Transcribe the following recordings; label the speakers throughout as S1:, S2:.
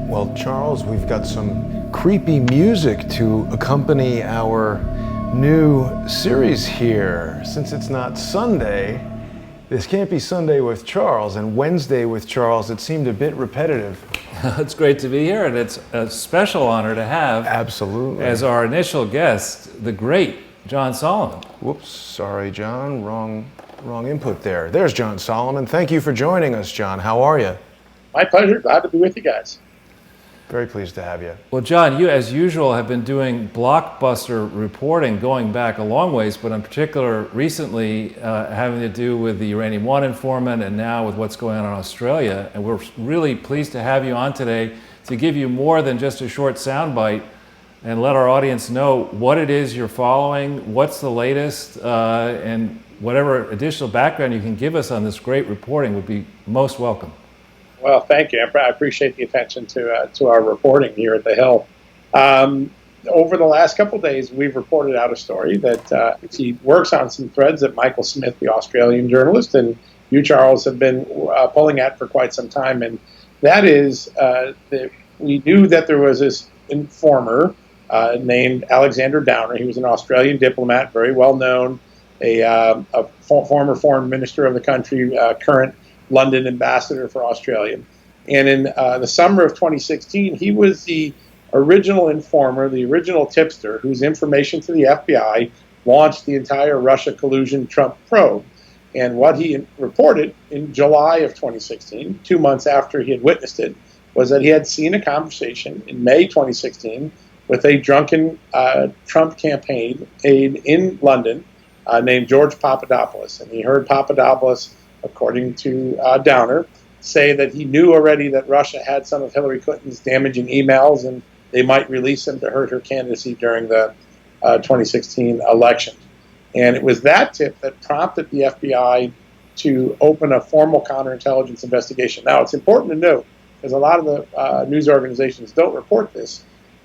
S1: Well, Charles, we've got some creepy music to accompany our new series here. Since it's not Sunday, this can't be Sunday with Charles, and Wednesday with Charles, it seemed a bit repetitive.
S2: It's great to be here, and it's a special honor to have
S1: Absolutely.
S2: as our initial guest, the great John Solomon.
S1: Whoops, sorry, John, wrong input there. There's John Solomon. Thank you for joining us, John. How are you?
S3: My pleasure. Glad to be with you guys.
S1: Very pleased to have you.
S2: Well, John, you, as usual, have been doing blockbuster reporting going back a long ways, but in particular recently having to do with the Uranium One informant and now with what's going on in Australia. And we're really pleased to have you on today to give you more than just a short soundbite and let our audience know what it is you're following, what's the latest, and whatever additional background you can give us on this great reporting would be most welcome.
S3: Well, thank you. I appreciate the attention to our reporting here at The Hill. Over the last couple of days, we've reported out a story that he works on some threads that Michael Smith, the Australian journalist, and you, Charles, have been pulling at for quite some time. And that is that we knew that there was this informer named Alexander Downer. He was an Australian diplomat, very well known, a former foreign minister of the country, current London ambassador for Australia. And in the summer of 2016, he was the original informer, the original tipster, whose information to the FBI launched the entire Russia collusion Trump probe. And what he reported in July of 2016, 2 months after he had witnessed it, was that he had seen a conversation in May 2016 with a drunken Trump campaign aide in London named George Papadopoulos. And he heard Papadopoulos, according to Downer, say that he knew already that Russia had some of Hillary Clinton's damaging emails and they might release them to hurt her candidacy during the 2016 election. And it was that tip that prompted the FBI to open a formal counterintelligence investigation. Now, it's important to note, because a lot of the news organizations don't report this,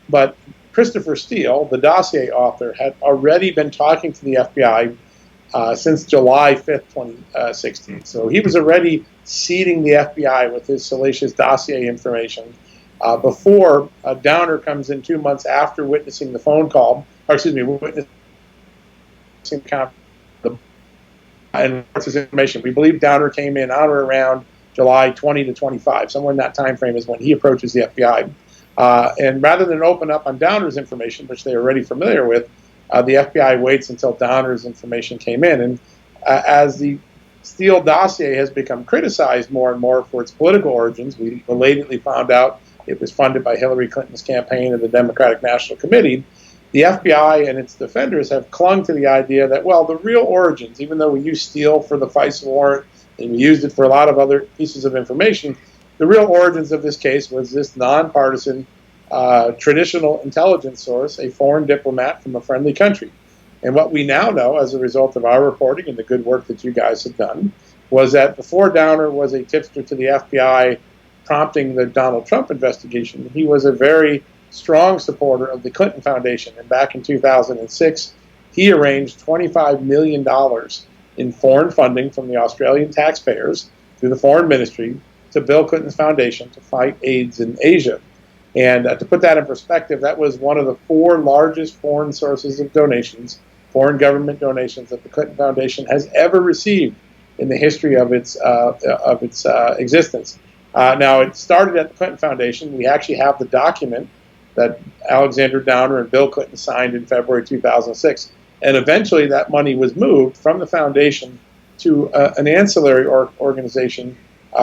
S3: but Christopher Steele, the dossier author, had already been talking to the FBI since July 5th, 2016. So he was already seeding the FBI with his salacious dossier information before Downer comes in 2 months after witnessing the phone call, witnessing and his information. We believe Downer came in on or around July 20 to 25. Somewhere in that time frame is when he approaches the FBI. And rather than open up on Downer's information, which they're already familiar with, the FBI waits until Downer's information came in. And as the Steele dossier has become criticized more and more for its political origins, we belatedly found out it was funded by Hillary Clinton's campaign and the Democratic National Committee. The FBI and its defenders have clung to the idea that, well, the real origins, even though we used Steele for the FISA warrant and we used it for a lot of other pieces of information, the real origins of this case was this nonpartisan traditional intelligence source, a foreign diplomat from a friendly country. And what we now know as a result of our reporting and the good work that you guys have done was that before Downer was a tipster to the FBI prompting the Donald Trump investigation, he was a very strong supporter of the Clinton Foundation. And back in 2006, he arranged $25 million in foreign funding from the Australian taxpayers through the Foreign Ministry to Bill Clinton's foundation to fight AIDS in Asia. And to put that in perspective, that was one of the 4 largest foreign sources of donations, foreign government donations that the Clinton Foundation has ever received in the history of its existence. Now, it started at the Clinton Foundation. We actually have the document that Alexander Downer and Bill Clinton signed in February 2006. And eventually that money was moved from the foundation to an ancillary organization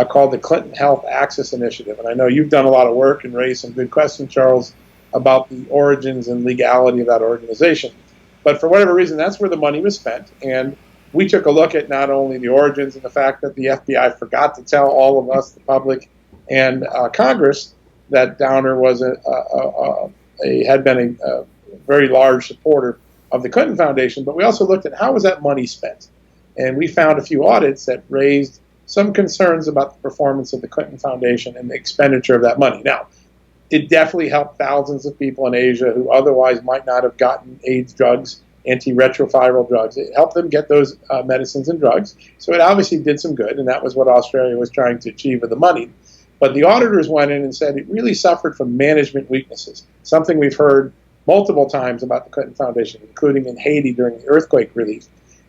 S3: called the Clinton Health Access Initiative. And I know you've done a lot of work and raised some good questions, Charles, about the origins and legality of that organization. But for whatever reason, that's where the money was spent. And we took a look at not only the origins and the fact that the FBI forgot to tell all of us, the public, and Congress, that Downer was had been a very large supporter of the Clinton Foundation, but we also looked at how was that money spent. And we found a few audits that raised some concerns about the performance of the Clinton Foundation and the expenditure of that money. Now, it definitely helped thousands of people in Asia who otherwise might not have gotten AIDS drugs, antiretroviral drugs. It helped them get those medicines and drugs. So it obviously did some good, and that was what Australia was trying to achieve with the money. But the auditors went in and said it really suffered from management weaknesses, something we've heard multiple times about the Clinton Foundation, including in Haiti during the earthquake relief.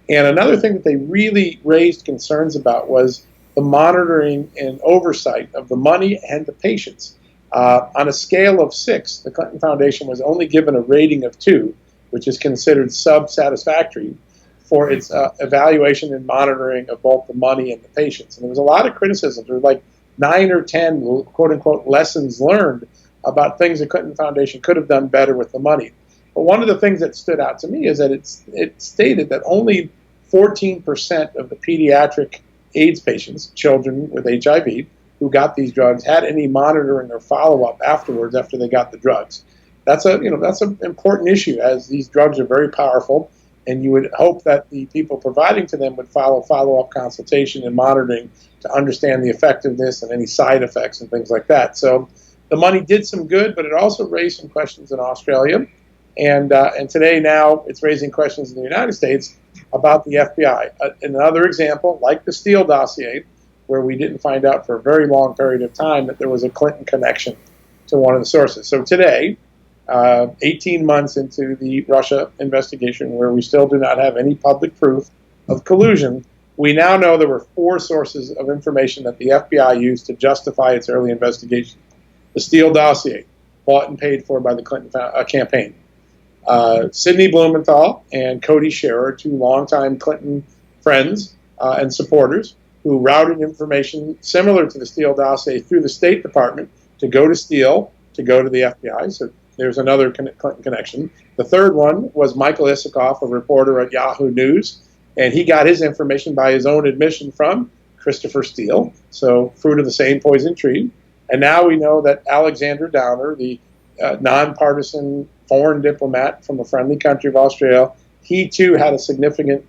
S3: And another thing that they really raised concerns about was the monitoring and oversight of the money and the patients. On a scale of 6, the Clinton Foundation was only given a rating of 2, which is considered sub-satisfactory for its evaluation and monitoring of both the money and the patients. And there was a lot of criticism. There were like 9 or 10 quote-unquote lessons learned about things the Clinton Foundation could have done better with the money. But one of the things that stood out to me is that it stated that only 14% of the pediatric AIDS patients, children with HIV, who got these drugs, had any monitoring or follow-up afterwards after they got the drugs. That's an important issue, as these drugs are very powerful, and you would hope that the people providing to them would follow-up consultation and monitoring to understand the effectiveness and any side effects and things like that. So the money did some good, but it also raised some questions in Australia, and today now it's raising questions in the United States about the FBI. Another example, like the Steele dossier, where we didn't find out for a very long period of time that there was a Clinton connection to one of the sources. So today, 18 months into the Russia investigation, where we still do not have any public proof of collusion, we now know there were 4 sources of information that the FBI used to justify its early investigation. The Steele dossier, bought and paid for by the Clinton campaign. Sidney Blumenthal and Cody Scherer, 2 longtime Clinton friends and supporters, who routed information similar to the Steele dossier through the State Department to go to Steele, to go to the FBI. So there's another Clinton connection. The third one was Michael Isikoff, a reporter at Yahoo News, and he got his information by his own admission from Christopher Steele, so fruit of the same poison tree. And now we know that Alexander Downer, the nonpartisan foreign diplomat from a friendly country of Australia, he too had a significant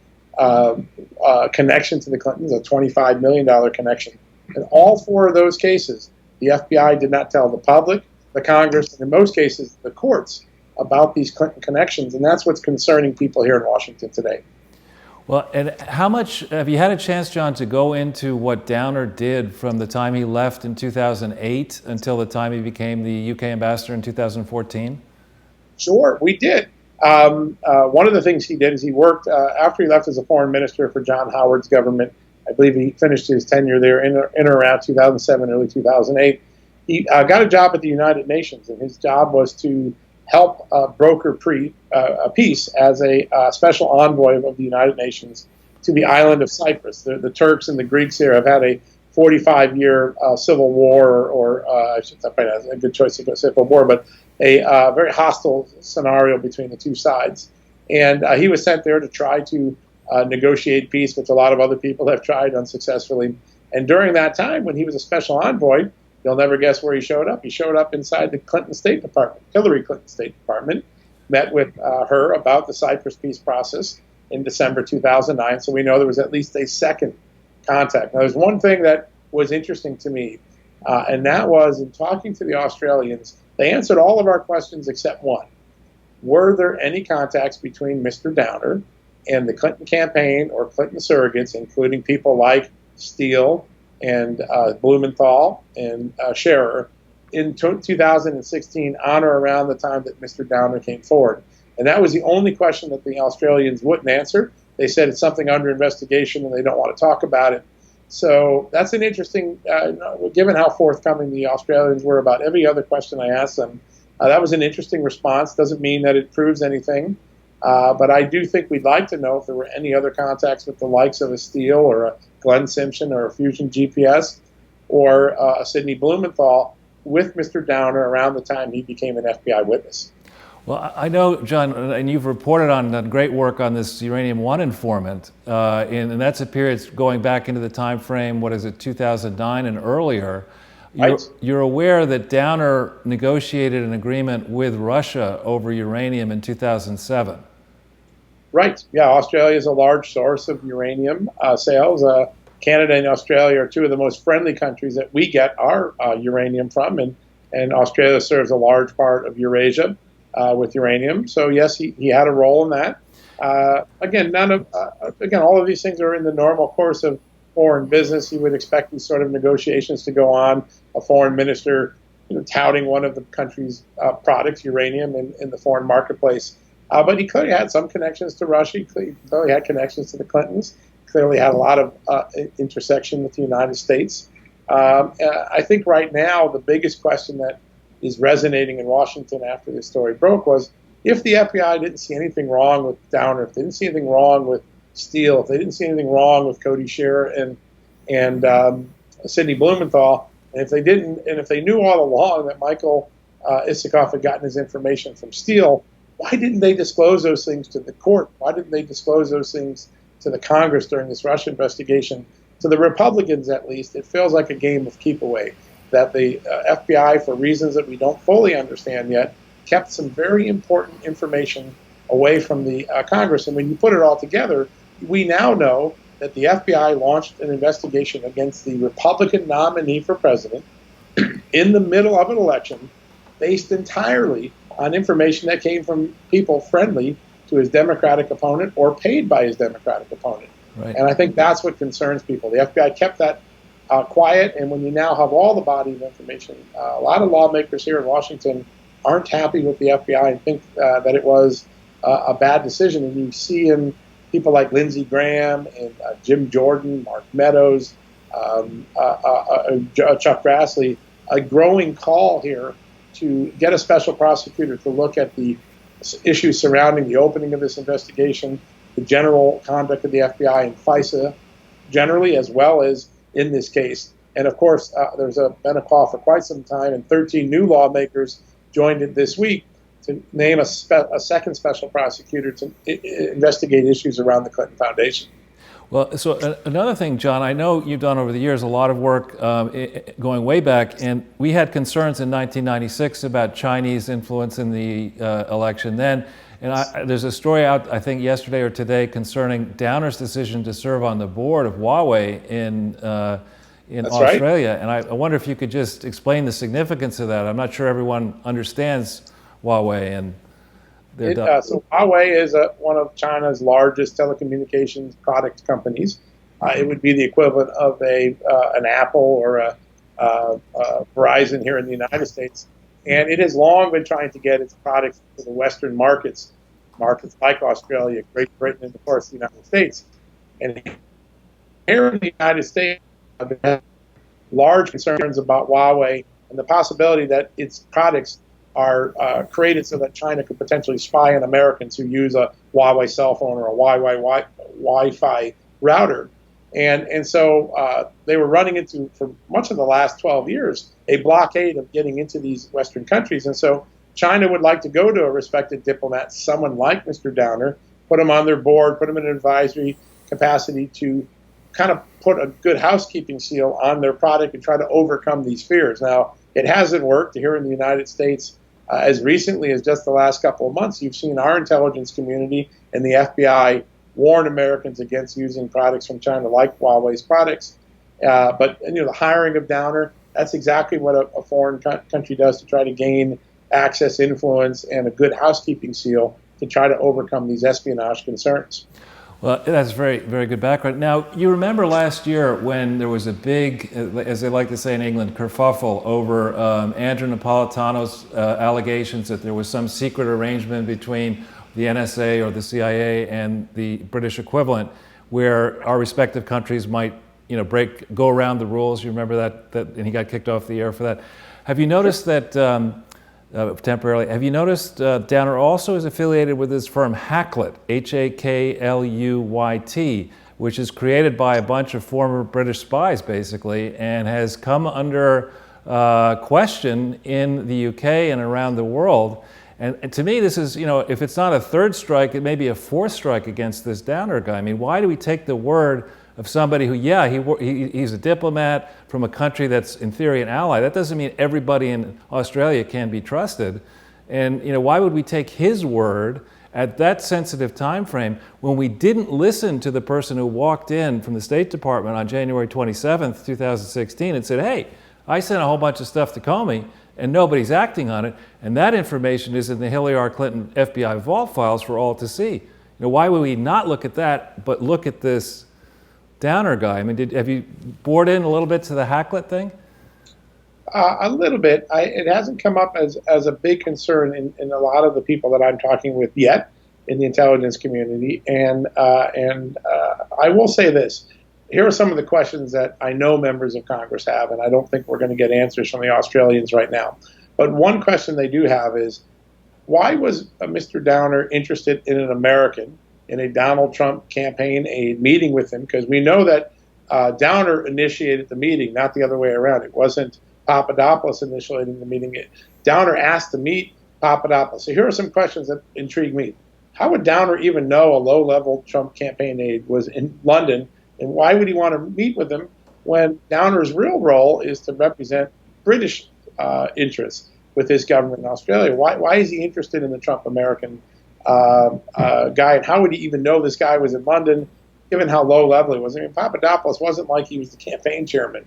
S3: connection to the Clintons, a $25 million connection. In all 4 of those cases, the FBI did not tell the public, the Congress, and in most cases, the courts about these Clinton connections, and that's what's concerning people here in Washington today.
S2: Well, and how much have you had a chance, John, to go into what Downer did from the time he left in 2008 until the time he became the UK ambassador in 2014?
S3: Sure, we did. One of the things he did is he worked, after he left as a foreign minister for John Howard's government. I believe he finished his tenure there in or around 2007, early 2008. He got a job at the United Nations, and his job was to help broker peace as a special envoy of the United Nations to the island of Cyprus. The Turks and the Greeks here have had a 45-year civil war, or I should say, a good choice to go civil war, but a very hostile scenario between the two sides. And he was sent there to try to negotiate peace, which a lot of other people have tried unsuccessfully. And during that time, when he was a special envoy, you'll never guess where he showed up. He showed up inside the Clinton State Department, Hillary Clinton State Department, met with her about the Cyprus peace process in December 2009. So we know there was at least a second contact. Now, there's one thing that was interesting to me, and that was in talking to the Australians, they answered all of our questions except one. Were there any contacts between Mr. Downer and the Clinton campaign or Clinton surrogates, including people like Steele and Blumenthal and Scherer, in 2016 on or around the time that Mr. Downer came forward? And that was the only question that the Australians wouldn't answer. They said it's something under investigation and they don't want to talk about it. So that's an interesting, given how forthcoming the Australians were about every other question I asked them, that was an interesting response. Doesn't mean that it proves anything. But I do think we'd like to know if there were any other contacts with the likes of a Steele or a Glenn Simpson or a Fusion GPS or a Sidney Blumenthal with Mr. Downer around the time he became an FBI witness.
S2: Well, I know, John, and you've reported on great work on this Uranium One informant, and that's a period going back into the time frame, 2009 and earlier. You're aware that Downer negotiated an agreement with Russia over uranium in 2007.
S3: Right. Yeah, Australia is a large source of uranium sales. Canada and Australia are 2 of the most friendly countries that we get our uranium from, and Australia serves a large part of Eurasia with uranium. So yes, he had a role in that. Again, all of these things are in the normal course of foreign business. You would expect these sort of negotiations to go on. a foreign minister touting one of the country's products, uranium, in the foreign marketplace. But he clearly had some connections to Russia. He clearly had connections to the Clintons. Clearly had a lot of intersection with the United States. I think right now the biggest question that is resonating in Washington after this story broke was, if the FBI didn't see anything wrong with Downer, if they didn't see anything wrong with Steele, if they didn't see anything wrong with Cody Scherer and Sidney Blumenthal, and if they knew all along that Michael Isikoff had gotten his information from Steele, why didn't they disclose those things to the court? Why didn't they disclose those things to the Congress during this Russia investigation? To the Republicans, at least, it feels like a game of keep away, that the FBI, for reasons that we don't fully understand yet, kept some very important information away from the Congress. And when you put it all together, we now know that the FBI launched an investigation against the Republican nominee for president in the middle of an election based entirely on information that came from people friendly to his Democratic opponent or paid by his Democratic opponent. Right. And I think that's what concerns people. The FBI kept that quiet, and when you now have all the body of information, a lot of lawmakers here in Washington aren't happy with the FBI and think that it was a bad decision. And you see in people like Lindsey Graham and Jim Jordan, Mark Meadows, Chuck Grassley, a growing call here to get a special prosecutor to look at the issues surrounding the opening of this investigation, the general conduct of the FBI and FISA generally, as well as in this case. And of course, there's been a call for quite some time, and 13 new lawmakers joined it this week to name a second special prosecutor to investigate issues around the Clinton Foundation.
S2: Well, so another thing, John, I know you've done over the years a lot of work going way back, and we had concerns in 1996 about Chinese influence in the election then. And there's a story out, I think, yesterday or today concerning Downer's decision to serve on the board of Huawei in Australia. Right. And I wonder if you could just explain the significance of that. I'm not sure everyone understands Huawei and
S3: so Huawei is one of China's largest telecommunications product companies. It would be the equivalent of an Apple or a Verizon here in the United States. And it has long been trying to get its products to the Western markets like Australia, Great Britain, and of course the United States. And here in the United States, there have large concerns about Huawei and the possibility that its products are created so that China could potentially spy on Americans who use a Huawei cell phone or a Huawei Wi-Fi router. And so they were running into, for much of the last 12 years, a blockade of getting into these Western countries. And so China would like to go to a respected diplomat, someone like Mr. Downer, put him on their board, put him in an advisory capacity to kind of put a good housekeeping seal on their product and try to overcome these fears. Now, it hasn't worked here in the United States. As recently as just the last couple of months, you've seen our intelligence community and the FBI warn Americans against using products from China like Huawei's products. But the hiring of Downer, that's exactly what a foreign country does to try to gain access, influence, and a good housekeeping seal to try to overcome these espionage concerns.
S2: Well, that's very, very good background. Now, you remember last year when there was a big, as they like to say in England, kerfuffle over Andrew Napolitano's allegations that there was some secret arrangement between the NSA or the CIA and the British equivalent, where our respective countries might, go around the rules. You remember that, and he got kicked off the air for that. Have you noticed that? Temporarily. Have you noticed Downer also is affiliated with this firm Hacklut, H-A-K-L-U-Y-T, which is created by a bunch of former British spies, basically, and has come under question in the UK and around the world. And to me, this is, if it's not a third strike, it may be a fourth strike against this Downer guy. I mean, why do we take the word of somebody who, he's a diplomat from a country that's in theory an ally? That doesn't mean everybody in Australia can be trusted. And why would we take his word at that sensitive time frame when we didn't listen to the person who walked in from the State Department on January 27th, 2016 and said, hey, I sent a whole bunch of stuff to Comey and nobody's acting on it, and that information is in the Hillary R. Clinton FBI vault files for all to see. Why would we not look at that but look at this Downer guy? I mean, have you bored in a little bit to the Hacklut thing?
S3: A little bit. It hasn't come up as a big concern in a lot of the people that I'm talking with yet in the intelligence community. And I will say this. Here are some of the questions that I know members of Congress have, and I don't think we're going to get answers from the Australians right now. But one question they do have is, why was Mr. Downer interested in an American in a Donald Trump campaign aide meeting with him? Because we know that Downer initiated the meeting, not the other way around. It wasn't Papadopoulos initiating the meeting. Downer asked to meet Papadopoulos. So here are some questions that intrigue me. How would Downer even know a low-level Trump campaign aide was in London, and why would he want to meet with him when Downer's real role is to represent British interests with his government in Australia? Why is he interested in the Trump American guy, and how would he even know this guy was in London, given how low-level he was? I mean, Papadopoulos wasn't like he was the campaign chairman.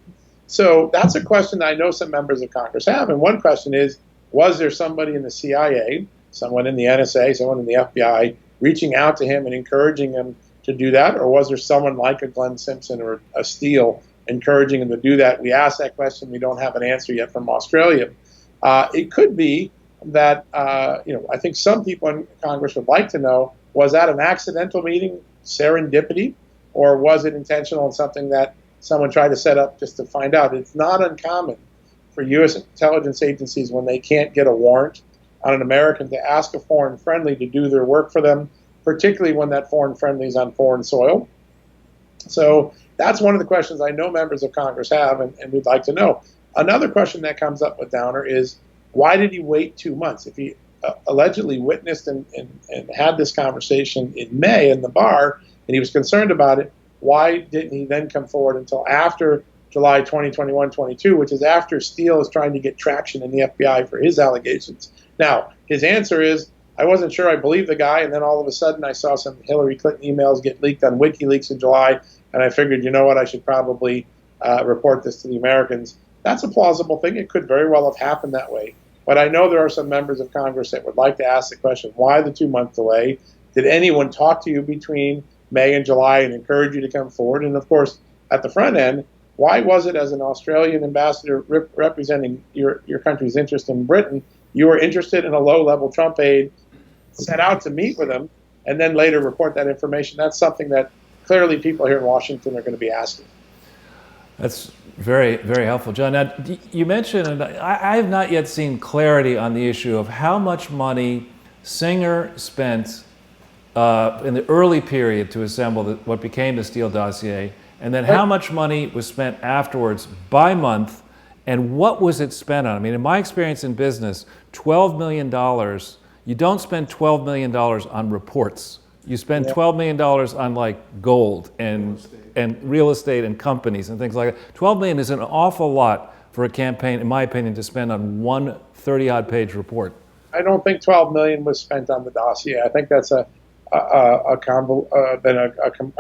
S3: So that's a question that I know some members of Congress have. And one question is, was there somebody in the CIA, someone in the NSA, someone in the FBI, reaching out to him and encouraging him to do that? Or was there someone like a Glenn Simpson or a Steele encouraging him to do that? We asked that question. We don't have an answer yet from Australia. It could be that, I think some people in Congress would like to know, was that an accidental meeting, serendipity, or was it intentional and something that someone tried to set up just to find out? It's not uncommon for U.S. intelligence agencies, when they can't get a warrant on an American, to ask a foreign friendly to do their work for them, particularly when that foreign friendly is on foreign soil. So that's one of the questions I know members of Congress have, and we'd like to know. Another question that comes up with Downer is, why did he wait 2 months? If he allegedly witnessed and had this conversation in May in the bar, and he was concerned about it, why didn't he then come forward until after July 2021-22, which is after Steele is trying to get traction in the FBI for his allegations? Now, his answer is, I wasn't sure I believed the guy, and then all of a sudden I saw some Hillary Clinton emails get leaked on WikiLeaks in July, and I figured, you know what, I should probably report this to the Americans. That's a plausible thing. It could very well have happened that way. But I know there are some members of Congress that would like to ask the question, why the 2-month delay? Did anyone talk to you between May and July and encourage you to come forward? And of course, at the front end, why was it, as an Australian ambassador representing your country's interest in Britain, you were interested in a low-level Trump aide, set out to meet with him, and then later report that information? That's something that clearly people here in Washington are going to be asking.
S2: That's very, very helpful, John. Now, you mentioned, and I have not yet seen clarity on the issue of how much money Singer spent in the early period to assemble what became the Steele dossier, and then how much money was spent afterwards by month, and what was it spent on? I mean, in my experience in business, $12 million, you don't spend $12 million on reports. You spend $12 million on like gold and real estate and companies and things like that. $12 million is an awful lot for a campaign, in my opinion, to spend on one 30-odd page report.
S3: I don't think $12 million was spent on the dossier. I think that's a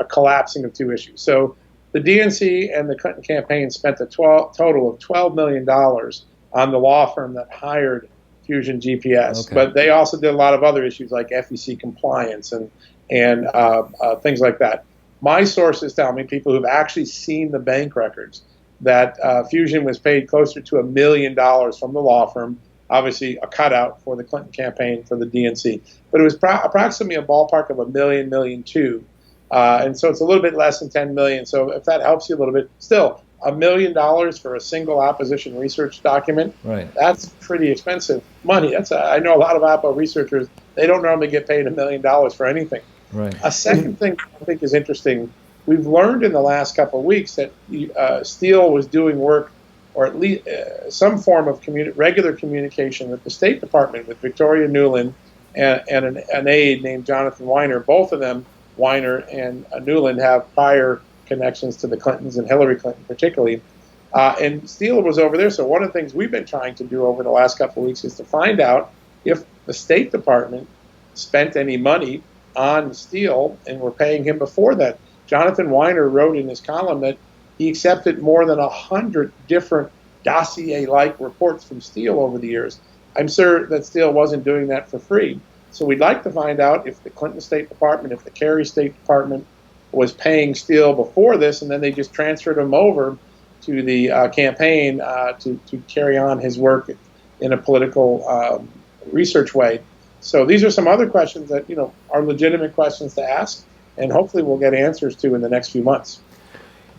S3: collapsing of two issues. So the DNC and the Clinton campaign spent a total of $12 million on the law firm that hired Fusion GPS. Okay. But they also did a lot of other issues like FEC compliance and things like that. My sources tell me, people who've actually seen the bank records, that Fusion was paid closer to $1 million from the law firm, obviously a cutout for the Clinton campaign for the DNC. But it was approximately a ballpark of $1 million, $1.2 million. And so it's a little bit less than $10 million. So if that helps you a little bit, still $1 million for a single opposition research document, right? That's pretty expensive money. I know a lot of Oppo researchers, they don't normally get paid $1 million for anything. Right. A second thing I think is interesting, we've learned in the last couple of weeks that Steele was doing work, or at least some form of regular communication with the State Department, with Victoria Nuland and an aide named Jonathan Weiner. Both of them, Weiner and Nuland, have prior connections to the Clintons and Hillary Clinton particularly. And Steele was over there. So one of the things we've been trying to do over the last couple of weeks is to find out if the State Department spent any money on Steele and were paying him before that. Jonathan Weiner wrote in his column that he accepted more than 100 different dossier-like reports from Steele over the years. I'm sure that Steele wasn't doing that for free. So we'd like to find out if the Clinton State Department, if the Kerry State Department was paying Steele before this, and then they just transferred him over to the campaign to carry on his work in a political research way. So these are some other questions that are legitimate questions to ask, and hopefully we'll get answers to in the next few months.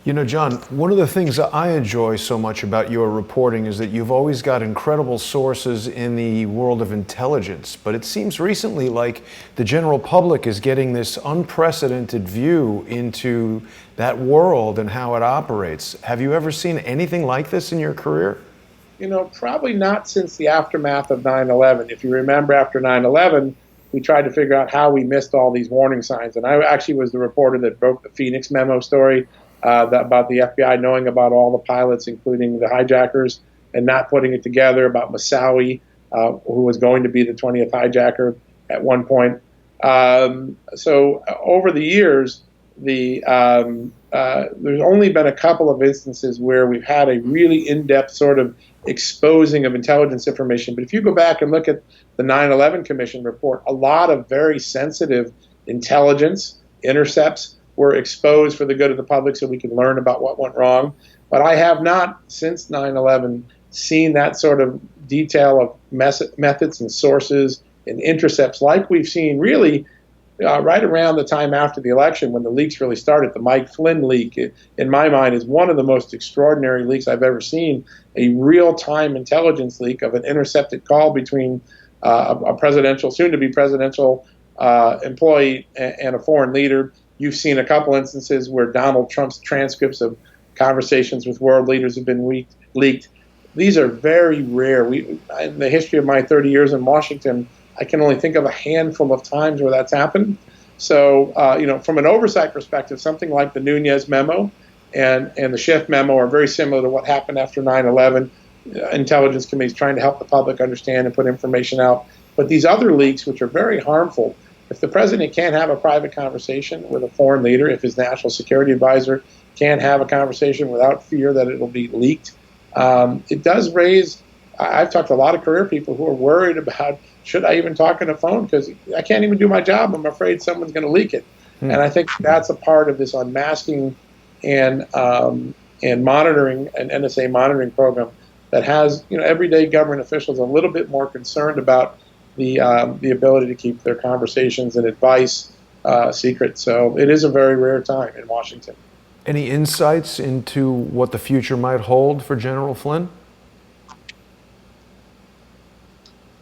S1: You know, John, one of the things that I enjoy so much about your reporting is that you've always got incredible sources in the world of intelligence, but it seems recently like the general public is getting this unprecedented view into that world and how it operates. Have you ever seen anything like this in your career?
S3: Probably not since the aftermath of 9/11. If you remember, after 9/11, we tried to figure out how we missed all these warning signs. And I actually was the reporter that broke the Phoenix memo story about the FBI knowing about all the pilots, including the hijackers, and not putting it together, about Moussaoui, who was going to be the 20th hijacker at one point. So over the years, there's only been a couple of instances where we've had a really in-depth sort of exposing of intelligence information. But if you go back and look at the 9/11 Commission report, a lot of very sensitive intelligence intercepts were exposed for the good of the public so we can learn about what went wrong. But I have not, since 9/11, seen that sort of detail of methods and sources and intercepts like we've seen really right around the time after the election when the leaks really started. The Mike Flynn leak, in my mind, is one of the most extraordinary leaks I've ever seen, a real-time intelligence leak of an intercepted call between a presidential, soon-to-be presidential employee and a foreign leader. You've seen a couple instances where Donald Trump's transcripts of conversations with world leaders have been leaked. These are very rare. In the history of my 30 years in Washington, I can only think of a handful of times where that's happened. So, from an oversight perspective, something like the Nunez memo and the Schiff memo are very similar to what happened after 9/11. Intelligence committees trying to help the public understand and put information out. But these other leaks, which are very harmful, if the president can't have a private conversation with a foreign leader, if his national security advisor can't have a conversation without fear that it will be leaked, it does raise. I've talked to a lot of career people who are worried about, should I even talk on the phone? Because I can't even do my job. I'm afraid someone's going to leak it. And I think that's a part of this unmasking and monitoring, an NSA monitoring program that has everyday government officials a little bit more concerned about the ability to keep their conversations and advice secret. So it is a very rare time in Washington.
S1: Any insights into what the future might hold for General Flynn?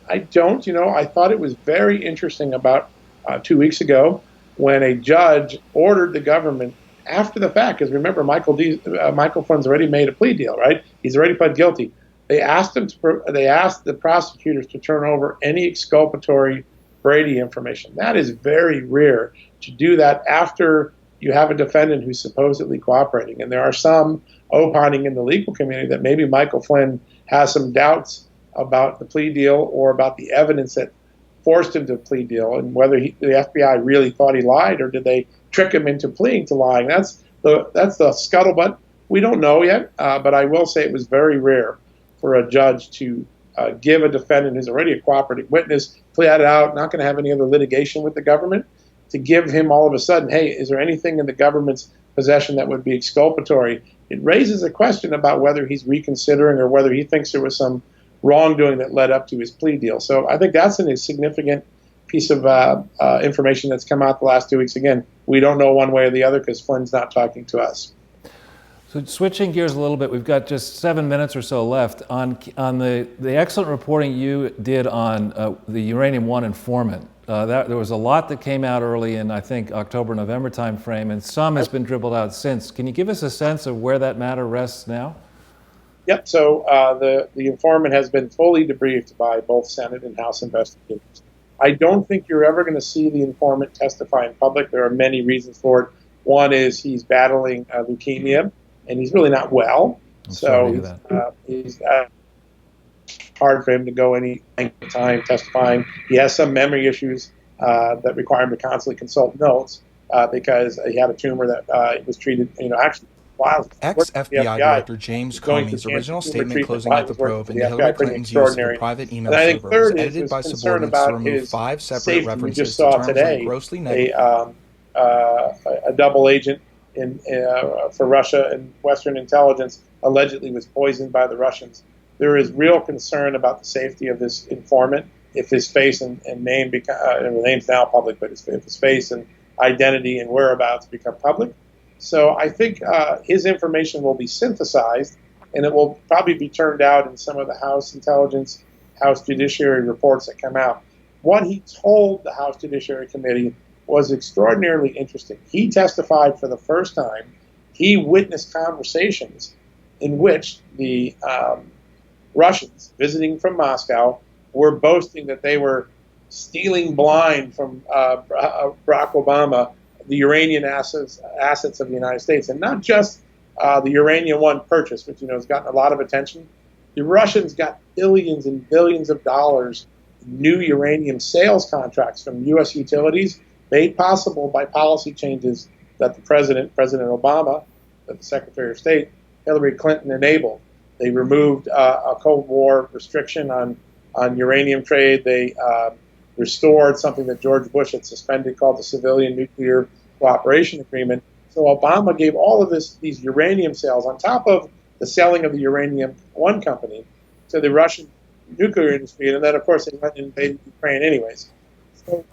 S3: I don't. I thought it was very interesting about 2 weeks ago when a judge ordered the government after the fact, because remember, Michael Flynn's already made a plea deal, right? He's already pled guilty. They asked the prosecutors to turn over any exculpatory Brady information. That is very rare to do that after you have a defendant who's supposedly cooperating. And there are some opining in the legal community that maybe Michael Flynn has some doubts about the plea deal or about the evidence that forced him to plea deal, and whether the FBI really thought he lied or did they trick him into pleading to lying. That's the scuttlebutt. We don't know yet, but I will say it was very rare for a judge to give a defendant who's already a cooperating witness, plea it out, not going to have any other litigation with the government, to give him all of a sudden, hey, is there anything in the government's possession that would be exculpatory? It raises a question about whether he's reconsidering or whether he thinks there was some wrongdoing that led up to his plea deal. So I think that's a significant piece of information that's come out the last 2 weeks. Again, we don't know one way or the other because Flynn's not talking to us.
S2: So switching gears a little bit, we've got just 7 minutes or so left on the excellent reporting you did on the Uranium One informant. There was a lot that came out early in, I think, October, November timeframe, and some has been dribbled out since. Can you give us a sense of where that matter rests now?
S3: Yep. So the informant has been fully debriefed by both Senate and House investigators. I don't think you're ever going to see the informant testify in public. There are many reasons for it. One is he's battling leukemia, and he's really not well. So he's hard for him to go any length of time testifying. He has some memory issues that require him to constantly consult notes because he had a tumor that was treated, actually.
S4: Ex-FBI Director James Comey's original statement closing out the probe into Hillary Clinton's use of a private email server was edited by subordinates to remove 5 separate references to terms like grossly negative.
S3: A double agent for Russia and Western intelligence allegedly was poisoned by the Russians. There is real concern about the safety of this informant if his face and name the name's now public, but if his face and identity and whereabouts become public. So I think his information will be synthesized, and it will probably be turned out in some of the House Intelligence, House Judiciary reports that come out. What he told the House Judiciary Committee was extraordinarily interesting. He testified for the first time. He witnessed conversations in which the Russians visiting from Moscow were boasting that they were stealing blind from Barack Obama the uranium assets of the United States, and not just the Uranium One purchase, which has gotten a lot of attention. The Russians got billions and billions of dollars in new uranium sales contracts from U.S. utilities, made possible by policy changes that the President Obama, that the Secretary of State, Hillary Clinton enabled. They removed a Cold War restriction on uranium trade. They restored something that George Bush had suspended called the Civilian Nuclear Cooperation Agreement. So Obama gave all of these uranium sales on top of the selling of the Uranium One company to the Russian nuclear industry, and then of course they went and invaded Ukraine anyways. So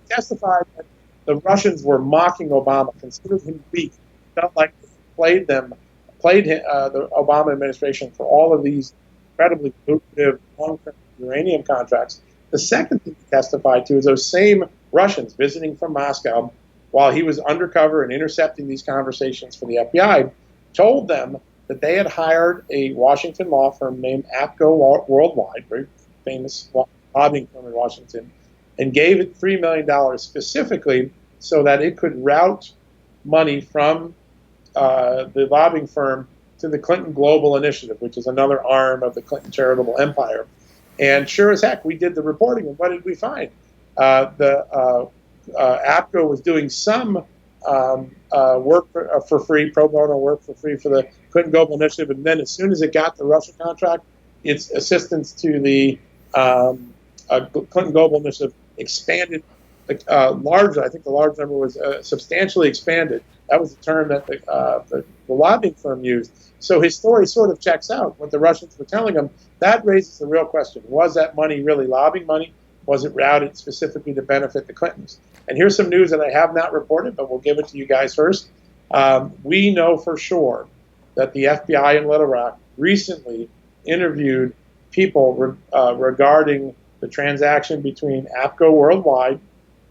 S3: testified that the Russians were mocking Obama, considered him weak, felt like they played the Obama administration for all of these incredibly lucrative long-term uranium contracts. The second thing he testified to is those same Russians visiting from Moscow while he was undercover and intercepting these conversations for the FBI, told them that they had hired a Washington law firm named APCO Worldwide, very famous lobbying firm in Washington, and gave it $3 million specifically so that it could route money from the lobbying firm to the Clinton Global Initiative, which is another arm of the Clinton charitable empire. And sure as heck, we did the reporting, and what did we find? APCO was doing some work for free, pro bono work for free for the Clinton Global Initiative, and then as soon as it got the Russian contract, its assistance to the Clinton Global Initiative expanded largely. I think the large number was substantially expanded. That was the term that the lobbying firm used. So his story sort of checks out what the Russians were telling him. That raises the real question. Was that money really lobbying money? Was it routed specifically to benefit the Clintons? And here's some news that I have not reported, but we'll give it to you guys first. We know for sure that the FBI in Little Rock recently interviewed people regarding the transaction between APCO Worldwide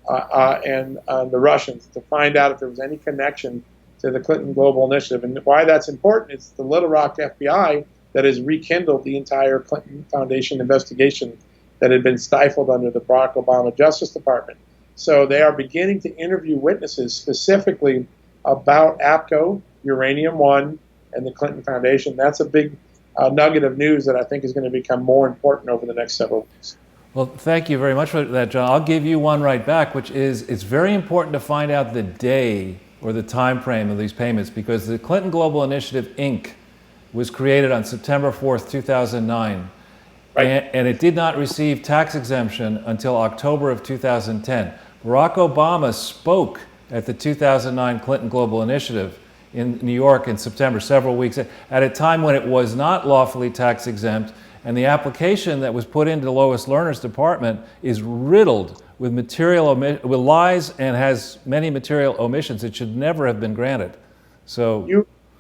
S3: and the Russians to find out if there was any connection to the Clinton Global Initiative. And why that's important is the Little Rock FBI that has rekindled the entire Clinton Foundation investigation that had been stifled under the Barack Obama Justice Department. So they are beginning to interview witnesses specifically about APCO, Uranium One, and the Clinton Foundation. That's a big nugget of news that I think is going to become more important over the next several weeks.
S2: Well, thank you very much for that, John. I'll give you one right back, which is it's very important to find out the day or the time frame of these payments, because the Clinton Global Initiative, Inc. was created on September 4th, 2009. Right. And it did not receive tax exemption until October of 2010. Barack Obama spoke at the 2009 Clinton Global Initiative in New York in September, several weeks, at a time when it was not lawfully tax exempt, and the application that was put into the Lois Lerner's department is riddled with with lies and has many material omissions. It should never have been granted. So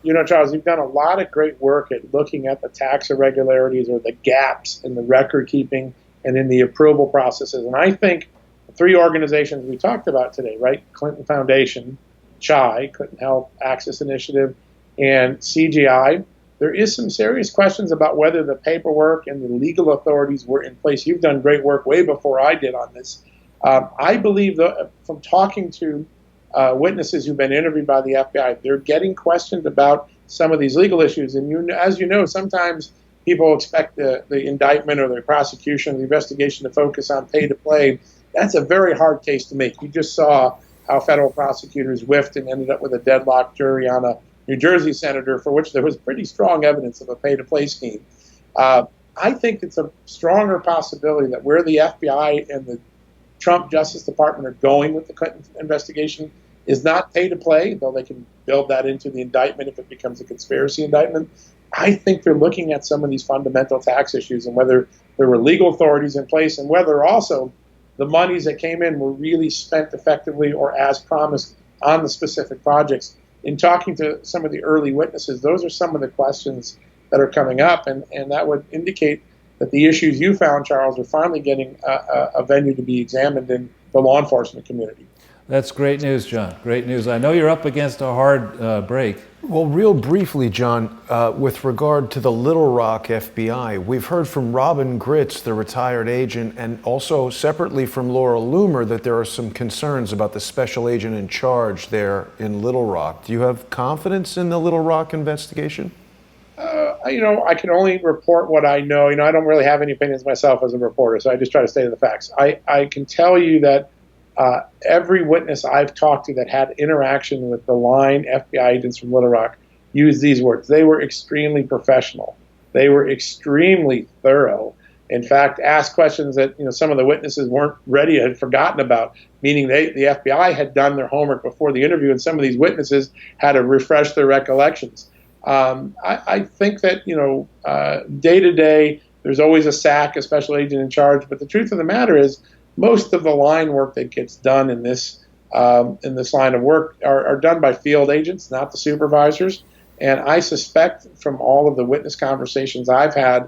S3: you know, Charles, you've done a lot of great work at looking at the tax irregularities or the gaps in the record keeping and in the approval processes. And I think the three organizations we talked about today, right? Clinton Foundation, CHI, Clinton Health Access Initiative, and CGI, there is some serious questions about whether the paperwork and the legal authorities were in place. You've done great work way before I did on this. I believe from talking to witnesses who've been interviewed by the FBI, they're getting questioned about some of these legal issues. And as you know, sometimes people expect the indictment or the prosecution, the investigation to focus on pay to play. That's a very hard case to make. You just saw how federal prosecutors whiffed and ended up with a deadlocked jury on a New Jersey senator for which there was pretty strong evidence of a pay to play scheme. I think it's a stronger possibility that where the FBI and the Trump Justice Department are going with the Clinton investigation is not pay to play, though they can build that into the indictment if it becomes a conspiracy indictment. I think they're looking at some of these fundamental tax issues and whether there were legal authorities in place and whether also the monies that came in were really spent effectively or as promised on the specific projects. In talking to some of the early witnesses, those are some of the questions that are coming up, and that would indicate that the issues you found, Charles, are finally getting a venue to be examined in the law enforcement community.
S2: That's great news, John. Great news. I know you're up against a hard break.
S1: Well, real briefly, John, with regard to the Little Rock FBI, we've heard from Robin Gritz, the retired agent, and also separately from Laura Loomer that there are some concerns about the special agent in charge there in Little Rock. Do you have confidence in the Little Rock investigation?
S3: I can only report what I know. I don't really have any opinions myself as a reporter, so I just try to state the facts. I can tell you that every witness I've talked to that had interaction with the line FBI agents from Little Rock used these words. They were extremely professional. They were extremely thorough. In fact, asked questions that some of the witnesses weren't ready, had forgotten about, meaning the FBI had done their homework before the interview, and some of these witnesses had to refresh their recollections. I think that day to day there's always a SAC, a special agent in charge, but the truth of the matter is most of the line work that gets done in this line of work are done by field agents, not the supervisors. And I suspect from all of the witness conversations I've had,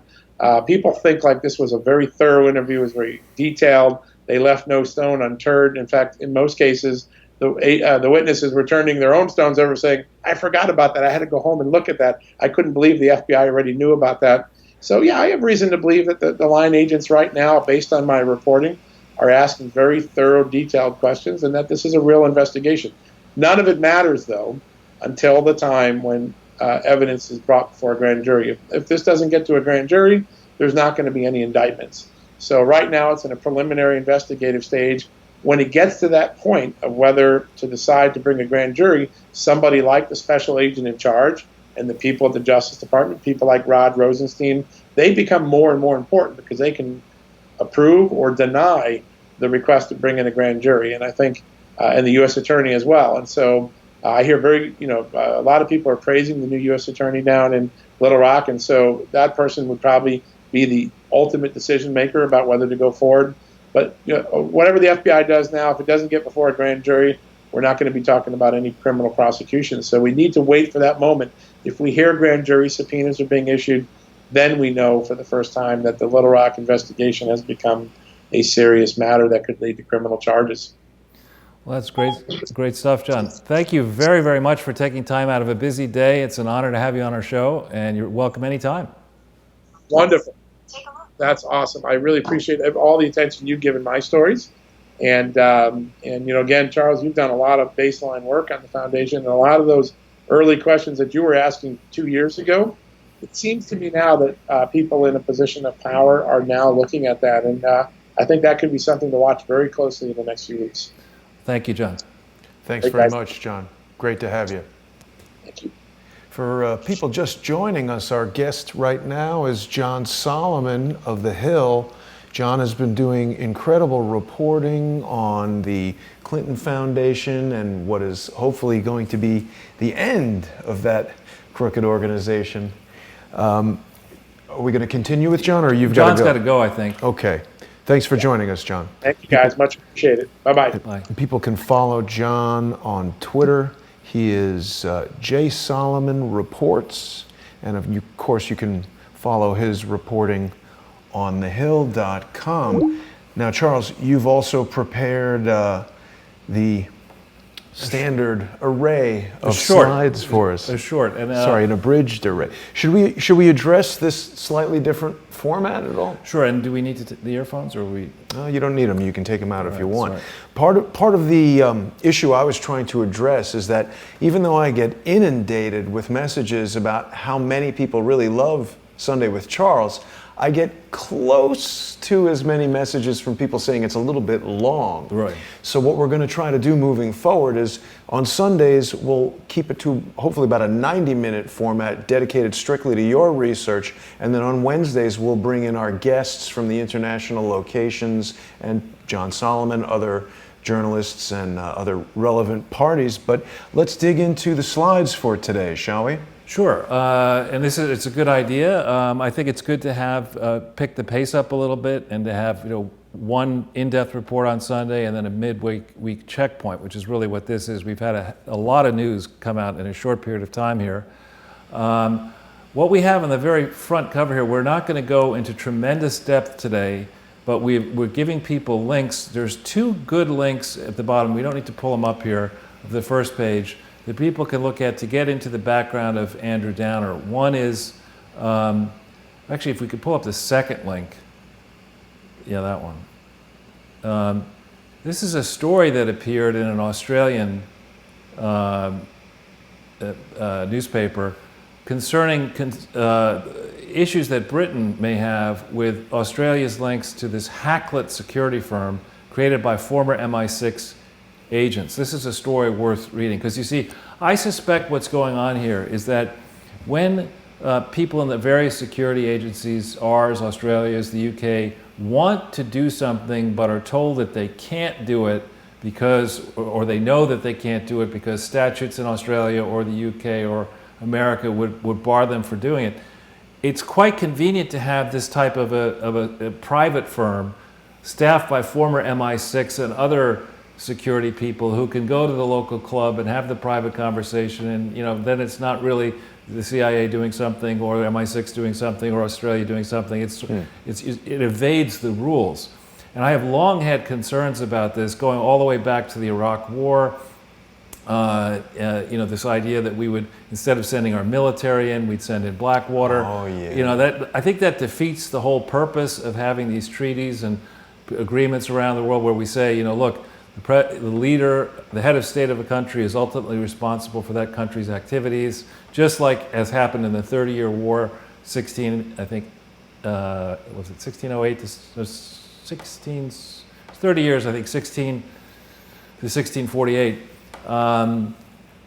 S3: people think like this was a very thorough interview, it was very detailed. They left no stone unturned. In fact, in most cases, the witnesses were turning their own stones over, saying, "I forgot about that. I had to go home and look at that. I couldn't believe the FBI already knew about that." So yeah, I have reason to believe that the line agents right now, based on my reporting, are asking very thorough, detailed questions, and that this is a real investigation. None of it matters, though, until the time when evidence is brought before a grand jury. If this doesn't get to a grand jury, there's not going to be any indictments. So right now it's in a preliminary investigative stage. When it gets to that point of whether to decide to bring a grand jury, somebody like the special agent in charge and the people at the Justice Department, people like Rod Rosenstein, they become more and more important because they can approve or deny the request to bring in a grand jury, and I think, and the U.S. Attorney as well. And so I hear a lot of people are praising the new U.S. Attorney down in Little Rock, and so that person would probably be the ultimate decision maker about whether to go forward. But whatever the FBI does now, if it doesn't get before a grand jury, we're not going to be talking about any criminal prosecution. So we need to wait for that moment. If we hear grand jury subpoenas are being issued, then we know for the first time that the Little Rock investigation has become a serious matter that could lead to criminal charges.
S2: Well, that's great stuff, John. Thank you very, very much for taking time out of a busy day. It's an honor to have you on our show, and you're welcome anytime.
S3: Wonderful. That's awesome. I really appreciate all the attention you've given my stories. And again, Charles, you've done a lot of baseline work on the foundation, and a lot of those early questions that you were asking 2 years ago, it seems to me now that people in a position of power are now looking at that. And I think that could be something to watch very closely in the next few weeks.
S2: Thank you, John.
S1: Thanks very much, John. Great to have you.
S3: Thank you.
S1: For people just joining us, our guest right now is John Solomon of The Hill. John has been doing incredible reporting on the Clinton Foundation and what is hopefully going to be the end of that crooked organization. Are we going to continue with John, or you've got to go?
S2: John's got to go, I think.
S1: Okay. Thanks for joining us, John.
S3: Thank you, guys. Much appreciated. Bye-bye.
S2: Bye.
S1: People can follow John on Twitter. He is J. Solomon Reports. And of course, you can follow his reporting on thehill.com. Now, Charles, you've also prepared the standard array of slides for us. An abridged array. Should we address this slightly different format at all?
S2: Sure. And do we need the earphones, or we?
S1: No, you don't need them. You can take them out if you want. Right. Part of the issue I was trying to address is that even though I get inundated with messages about how many people really love Sunday with Charles, I get close to as many messages from people saying it's a little bit long.
S2: Right.
S1: So what we're going to try to do moving forward is on Sundays, we'll keep it to hopefully about a 90-minute format dedicated strictly to your research. And then on Wednesdays, we'll bring in our guests from the international locations and John Solomon, other journalists and other relevant parties. But let's dig into the slides for today, shall we?
S2: Sure, and it's a good idea. I think it's good to have pick the pace up a little bit and to have one in-depth report on Sunday and then a midweek checkpoint, which is really what this is. We've had a lot of news come out in a short period of time here. What we have on the very front cover here, we're not going to go into tremendous depth today, but we're giving people links. There's two good links at the bottom. We don't need to pull them up here of the first page that people can look at to get into the background of Andrew Downer. One is, actually, if we could pull up the second link. Yeah, that one. This is a story that appeared in an Australian newspaper concerning issues that Britain may have with Australia's links to this hacklet security firm created by former MI6 agents. This is a story worth reading because you see, I suspect what's going on here is that when people in the various security agencies, ours, Australia's, the UK, want to do something but are told that they can't do it because, or they know that they can't do it because statutes in Australia or the UK or America would bar them for doing it. It's quite convenient to have this type of a private firm staffed by former MI6 and other security people who can go to the local club and have the private conversation, and then it's not really the CIA doing something or MI6 doing something or Australia doing something. It evades the rules. And I have long had concerns about this, going all the way back to the Iraq War. This idea that we would, instead of sending our military in, we'd send in Blackwater.
S1: Oh, yeah.
S2: I think that defeats the whole purpose of having these treaties and agreements around the world where we say, look, the leader, the head of state of a country is ultimately responsible for that country's activities, just like as happened in the 30-year war, 1608 to 16, 30 years, I think, 16 to 1648.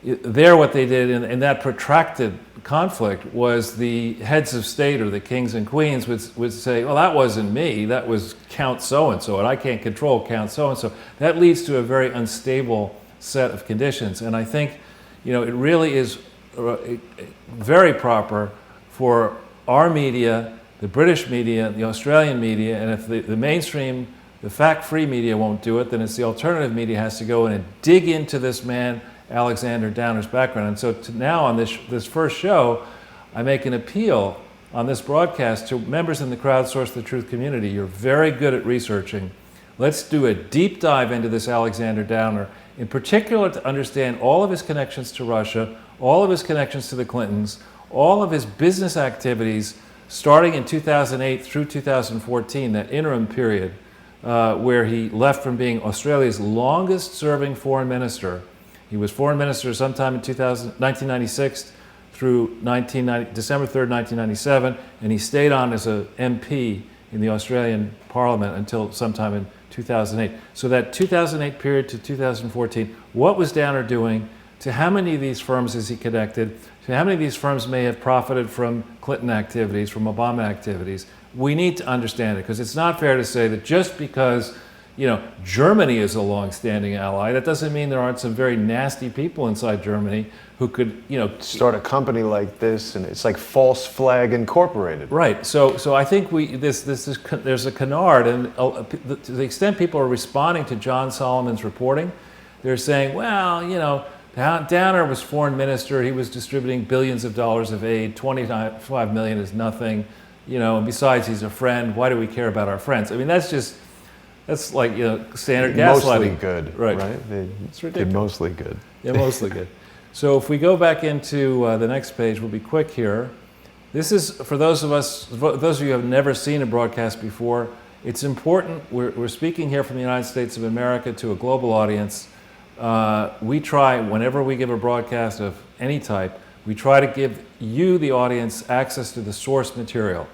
S2: There what they did in that protracted conflict was the heads of state or the kings and queens would say, well, that wasn't me, that was Count so-and-so, and I can't control Count so-and-so. That leads to a very unstable set of conditions. And I think, it really is very proper for our media, the British media, the Australian media, and if the mainstream, the fact-free media won't do it, then it's the alternative media has to go in and dig into this man, Alexander Downer's background. And so now on this first show, I make an appeal on this broadcast to members in the Crowdsource the Truth community. You're very good at researching. Let's do a deep dive into this Alexander Downer, in particular to understand all of his connections to Russia, all of his connections to the Clintons, all of his business activities starting in 2008 through 2014, that interim period where he left from being Australia's longest serving foreign minister. He was foreign minister sometime in 1996 through December 3rd, 1997, and he stayed on as a MP in the Australian Parliament until sometime in 2008. So that 2008 period to 2014, what was Downer doing? To how many of these firms is he connected? To how many of these firms may have profited from Clinton activities, from Obama activities? We need to understand it, because it's not fair to say that just because Germany is a long-standing ally, that doesn't mean there aren't some very nasty people inside Germany who could,
S1: start a company like this, and it's like False Flag Incorporated.
S2: Right. So I think there's a canard, and to the extent people are responding to John Solomon's reporting, they're saying, well, Downer was foreign minister. He was distributing billions of dollars of aid. 25 million is nothing. And besides, he's a friend. Why do we care about our friends? I mean, that's like standard gaslighting.
S1: Mostly good, right?
S2: It's ridiculous.
S1: They're mostly good.
S2: Yeah, mostly good. So if we go back into the next page, we'll be quick here. This is for those of you who have never seen a broadcast before. It's important. We're speaking here from the United States of America to a global audience. We try, whenever we give a broadcast of any type, we try to give you, the audience, access to the source material.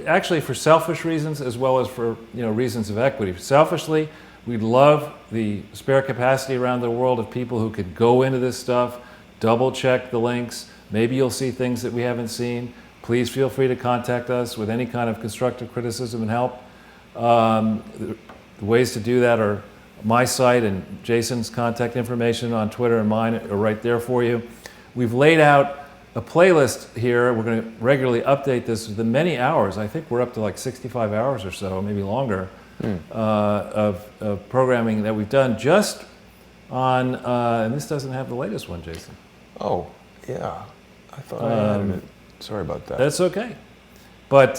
S2: Actually for selfish reasons as well as for reasons of equity. Selfishly, we'd love the spare capacity around the world of people who could go into this stuff, double check the links. Maybe you'll see things that we haven't seen. Please feel free to contact us with any kind of constructive criticism and help. The ways to do that are My site and Jason's contact information on Twitter and mine are right there for you. We've laid out a playlist here. We're going to regularly update this with the many hours. I think we're up to like 65 hours or so, maybe longer, of programming that we've done just on, and this doesn't have the latest one, Jason.
S1: Oh, yeah. I thought I had it. Sorry about that.
S2: That's okay. But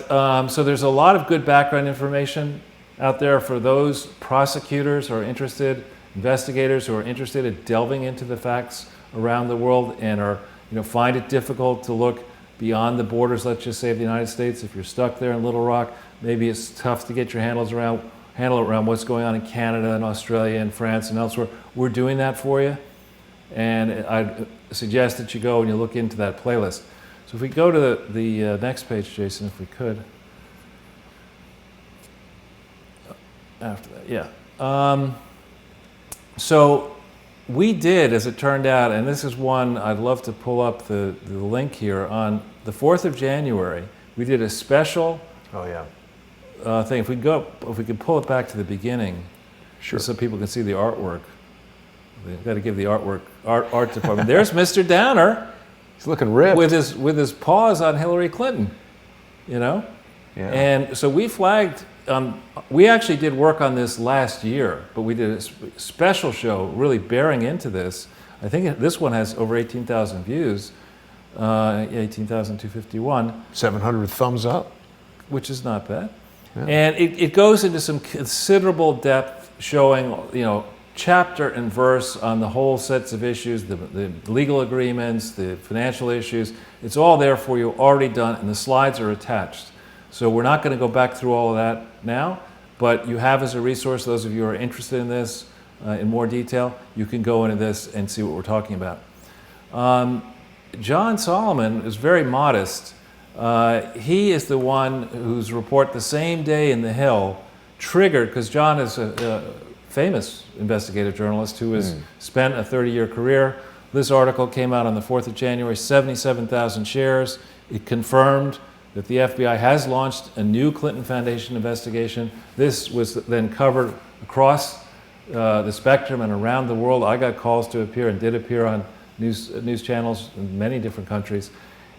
S2: so there's a lot of good background information out there for those prosecutors who are interested, investigators who are interested in delving into the facts around the world and are, find it difficult to look beyond the borders, let's just say, of the United States. If you're stuck there in Little Rock, maybe it's tough to get your handle around what's going on in Canada and Australia and France and elsewhere. We're doing that for you. And I'd suggest that you go and you look into that playlist. So if we go to the next page, Jason, if we could. After that, yeah. So we did, as it turned out, and this is one I'd love to pull up the link here, on the 4th of January, we did a special thing. If we could pull it back to the beginning,
S1: sure,
S2: so people can see the artwork. We've got to give the art department. There's Mr. Downer.
S1: He's looking ripped.
S2: With his paws on Hillary Clinton, Yeah. And so we flagged, we actually did work on this last year, but we did a special show really bearing into this. I think this one has over 18,000 views, 18,251.
S1: 700 thumbs up.
S2: Which is not bad. Yeah. And it goes into some considerable depth, showing, chapter and verse on the whole sets of issues, the legal agreements, the financial issues. It's all there for you, already done, and the slides are attached. So we're not going to go back through all of that now, but you have as a resource, those of you who are interested in this in more detail, you can go into this and see what we're talking about. John Solomon is very modest. He is the one whose report the same day in the Hill triggered, because John is a famous investigative journalist who has spent a 30-year career. This article came out on the 4th of January, 77,000 shares. It confirmed that the FBI has launched a new Clinton Foundation investigation. This was then covered across the spectrum and around the world. I got calls to appear and did appear on news channels in many different countries.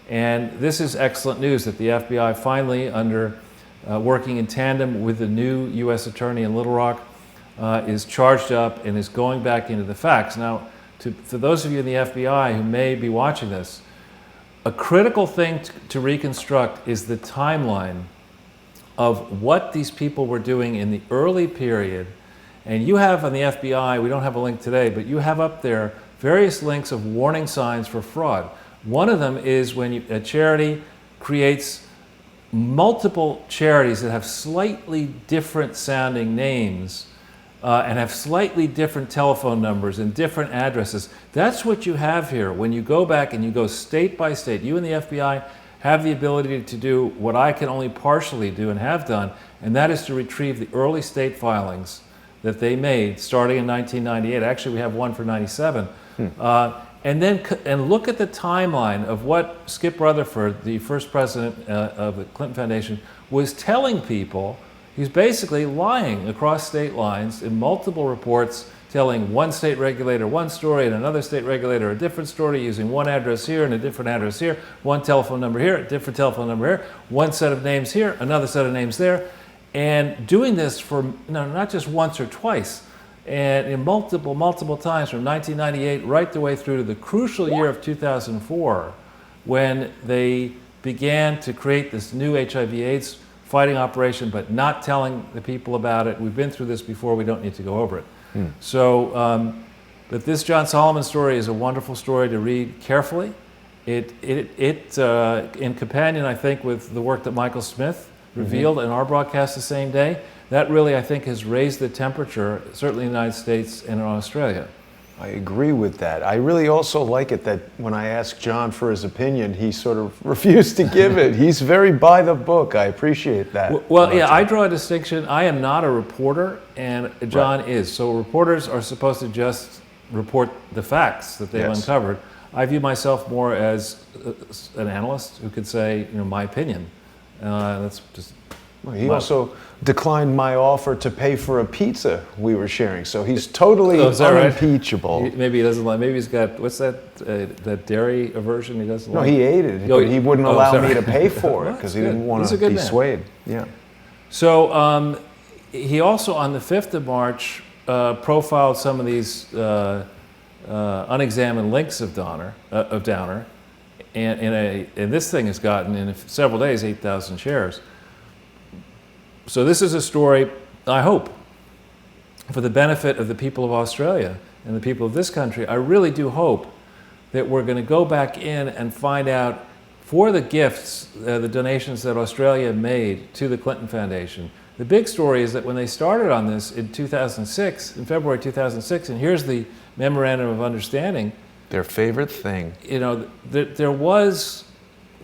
S2: And this is excellent news that the FBI finally, under working in tandem with the new U.S. Attorney in Little Rock, is charged up and is going back into the facts. Now, for those of you in the FBI who may be watching this, a critical thing to reconstruct is the timeline of what these people were doing in the early period. And you have on the FBI, we don't have a link today, but you have up there various links of warning signs for fraud. One of them is when a charity creates multiple charities that have slightly different sounding names and have slightly different telephone numbers and different addresses. That's what you have here. When you go back and you go state by state, you and the FBI have the ability to do what I can only partially do and have done, and that is to retrieve the early state filings that they made starting in 1998. Actually, we have one for 97. And look at the timeline of what Skip Rutherford, the first president of the Clinton Foundation, was telling people. He's basically lying across state lines in multiple reports, telling one state regulator one story and another state regulator a different story, using one address here and a different address here, one telephone number here, a different telephone number here, one set of names here, another set of names there, and doing this for not just once or twice, and in multiple times from 1998 right the way through to the crucial year of 2004, when they began to create this new HIV/AIDS fighting operation, but not telling the people about it. We've been through this before, we don't need to go over it. So, but this John Solomon story is a wonderful story to read carefully. It in companion, I think, with the work that Michael Smith revealed in our broadcast the same day, that really, I think, has raised the temperature, certainly in the United States and in Australia.
S1: I agree with that. I really also like it that when I asked John for his opinion, he sort of refused to give it. He's very by the book. I appreciate that.
S2: Well, yeah, I draw a distinction. I am not a reporter, and John is. So reporters are supposed to just report the facts that they've uncovered. I view myself more as an analyst who could say, my opinion. That's just
S1: Well, he also declined my offer to pay for a pizza we were sharing, so he's totally unimpeachable.
S2: Right? Maybe he doesn't like. Maybe he's got what's that dairy aversion he doesn't like.
S1: No, he ate it, but he wouldn't allow me to pay for it because he didn't want to be swayed. Yeah.
S2: So he also on the 5th of March profiled some of these unexamined links of Downer, and this thing has gotten in several days 8,000 shares. So this is a story, I hope, for the benefit of the people of Australia and the people of this country. I really do hope that we're going to go back in and find out for the gifts, the donations that Australia made to the Clinton Foundation. The big story is that when they started on this in 2006, in February 2006, and here's the Memorandum of Understanding.
S1: Their favorite thing.
S2: You know, there was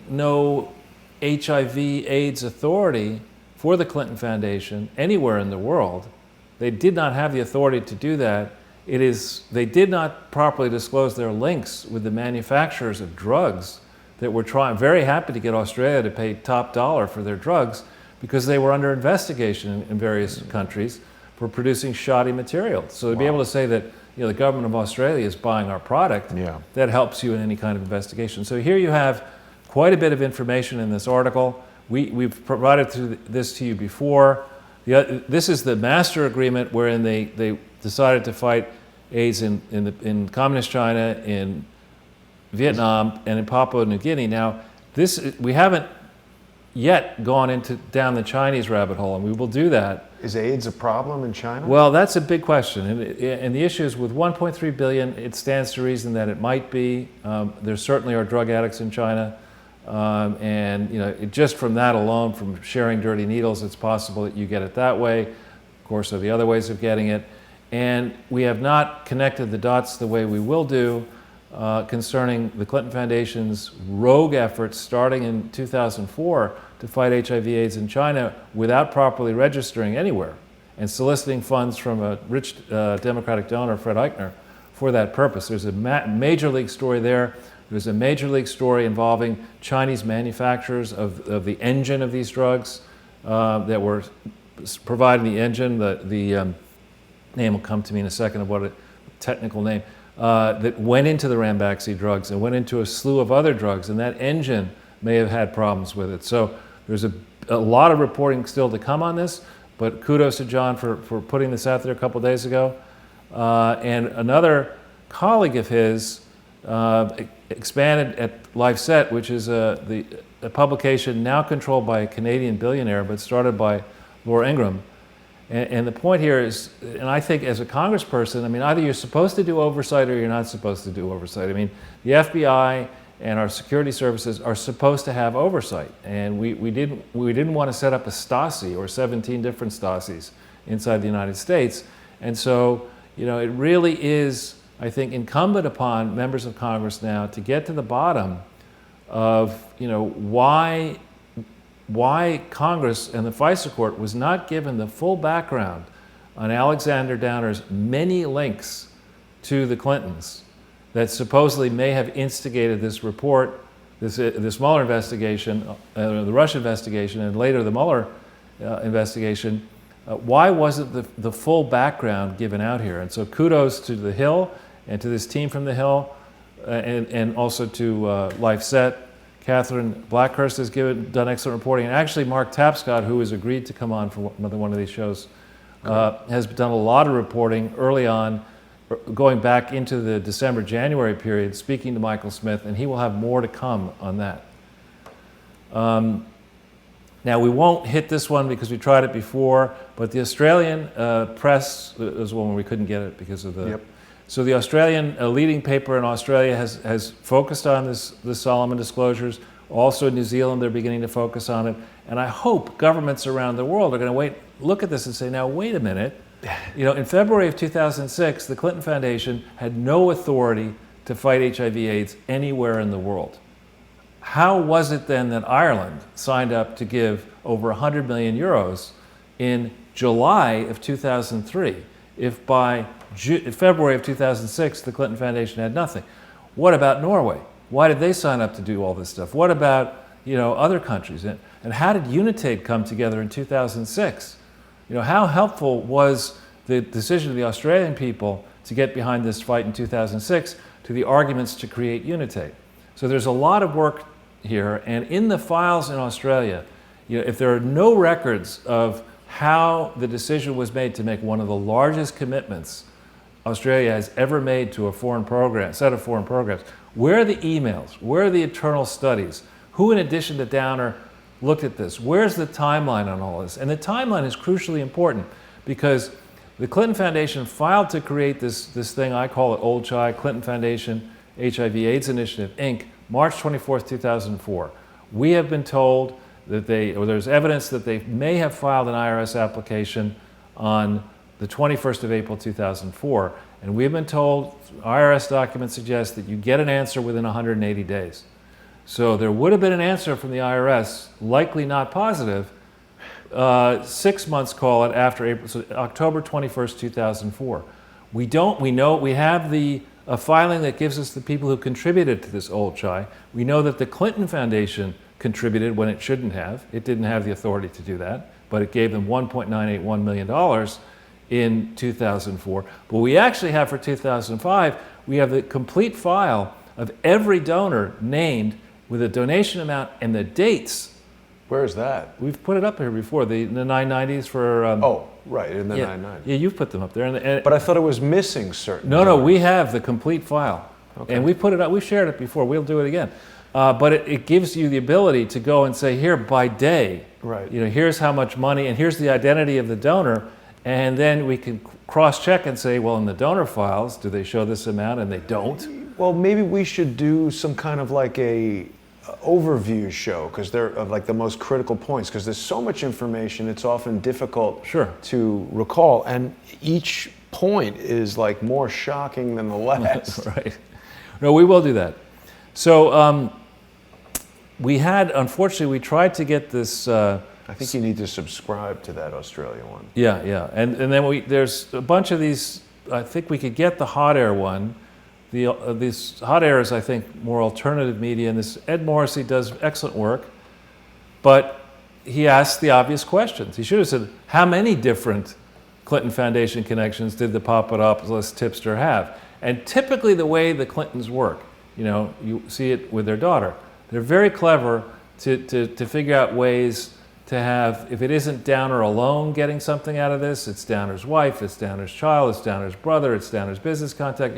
S2: no HIV/AIDS authority for the Clinton Foundation anywhere in the world. They did not have the authority to do that. They did not properly disclose their links with the manufacturers of drugs that were very happy to get Australia to pay top dollar for their drugs because they were under investigation in various countries for producing shoddy material. So to be able to say that the government of Australia is buying our product, that helps you in any kind of investigation. So here you have quite a bit of information in this article. We've provided this to you before. This is the master agreement wherein they decided to fight AIDS in communist China, in Vietnam, and in Papua New Guinea. Now, we haven't yet gone down the Chinese rabbit hole, and we will do that.
S1: Is AIDS a problem in China?
S2: Well, that's a big question, and the issue is with 1.3 billion, it stands to reason that it might be. There certainly are drug addicts in China. And just from that alone, from sharing dirty needles, it's possible that you get it that way. Of course, there are the other ways of getting it. And we have not connected the dots the way we will do concerning the Clinton Foundation's rogue efforts starting in 2004 to fight HIV/AIDS in China without properly registering anywhere and soliciting funds from a rich Democratic donor, Fred Eichner, for that purpose. There's a major league story there. There's a major league story involving Chinese manufacturers of the engine of these drugs that were providing the engine. The name will come to me in a second of what a technical name, that went into the Ranbaxy drugs and went into a slew of other drugs, and that engine may have had problems with it. So there's a lot of reporting still to come on this, but kudos to John for putting this out there a couple days ago. And another colleague of his expanded at LifeSet, which is a publication now controlled by a Canadian billionaire, but started by Laura Ingraham. And the point here is, and I think as a congressperson, I mean, either you're supposed to do oversight or you're not supposed to do oversight. I mean, the FBI and our security services are supposed to have oversight, and we didn't want to set up a Stasi or 17 different Stasis inside the United States. And so, it really is, I think, incumbent upon members of Congress now to get to the bottom of, why Congress and the FISA court was not given the full background on Alexander Downer's many links to the Clintons that supposedly may have instigated this report, this Mueller investigation, the Russia investigation, and later the Mueller investigation. Why wasn't the full background given out here? And so kudos to the Hill and to this team from the Hill, and also to LifeSet. Catherine Blackhurst has done excellent reporting, and actually Mark Tapscott, who has agreed to come on for another one of these shows, has done a lot of reporting early on, going back into the December-January period, speaking to Michael Smith, and he will have more to come on that. Now, we won't hit this one because we tried it before, but the Australian press, was one where we couldn't get it because of the...
S1: Yep.
S2: So the Australian, a leading paper in Australia has focused on the Solomon disclosures. Also in New Zealand, they're beginning to focus on it. And I hope governments around the world are going to look at this and say, now, wait a minute. In February of 2006, the Clinton Foundation had no authority to fight HIV/AIDS anywhere in the world. How was it then that Ireland signed up to give over 100 million euros in July of 2003, if by February of 2006 the Clinton Foundation had nothing? What about Norway? Why did they sign up to do all this stuff? What about other countries. And how did Unitate come together in 2006? How helpful was the decision of the Australian people to get behind this fight in 2006 to the arguments to create Unitate? So there's a lot of work here, and in the files in Australia, if there are no records of how the decision was made to make one of the largest commitments Australia has ever made to a set of foreign programs, where are the emails? Where are the internal studies? Who, in addition to Downer, looked at this? Where's the timeline on all this? And the timeline is crucially important because the Clinton Foundation filed to create this thing, I call it Old Chai, Clinton Foundation HIV/AIDS Initiative, Inc., March 24th, 2004. We have been told that there's evidence that they may have filed an IRS application on the 21st of April, 2004. And we've been told, IRS documents suggest that you get an answer within 180 days. So there would have been an answer from the IRS, likely not positive, 6 months, call it, after April, so October 21st, 2004. We have a filing that gives us the people who contributed to this Old Chai. We know that the Clinton Foundation contributed when it shouldn't have. It didn't have the authority to do that, but it gave them $1.981 million in 2004. But we actually have for 2005, we have the complete file of every donor named with a donation amount and the dates.
S1: Where is that?
S2: We've put it up here before, the 990s for...
S1: oh, right, in the 990s.
S2: Yeah, you've put them up there.
S1: But I thought it was missing certain
S2: No,
S1: donors.
S2: we have the complete file. Okay. And we put it up, we shared it before, we'll do it again. But it gives you the ability to go and say, here, by day,
S1: right.
S2: Here's how much money, and here's the identity of the donor, and then we can cross-check and say, well, in the donor files, do they show this amount? And they don't.
S1: Well, maybe we should do some kind of like a overview show, because they're of like the most critical points, because there's so much information, it's often difficult to recall, and each point is like more shocking than the last.
S2: Right. No, we will do that. So unfortunately, we tried to get this...
S1: I think you need to subscribe to that Australia one.
S2: Yeah. And then there's a bunch of these. I think we could get the hot air one. This hot air is, I think, more alternative media, and this Ed Morrissey does excellent work, but he asks the obvious questions. He should have said, how many different Clinton Foundation connections did the Papadopoulos tipster have? And typically the way the Clintons work, you see it with their daughter. They're very clever to figure out ways to have, if it isn't Downer alone getting something out of this, it's Downer's wife, it's Downer's child, it's Downer's brother, it's Downer's business contact.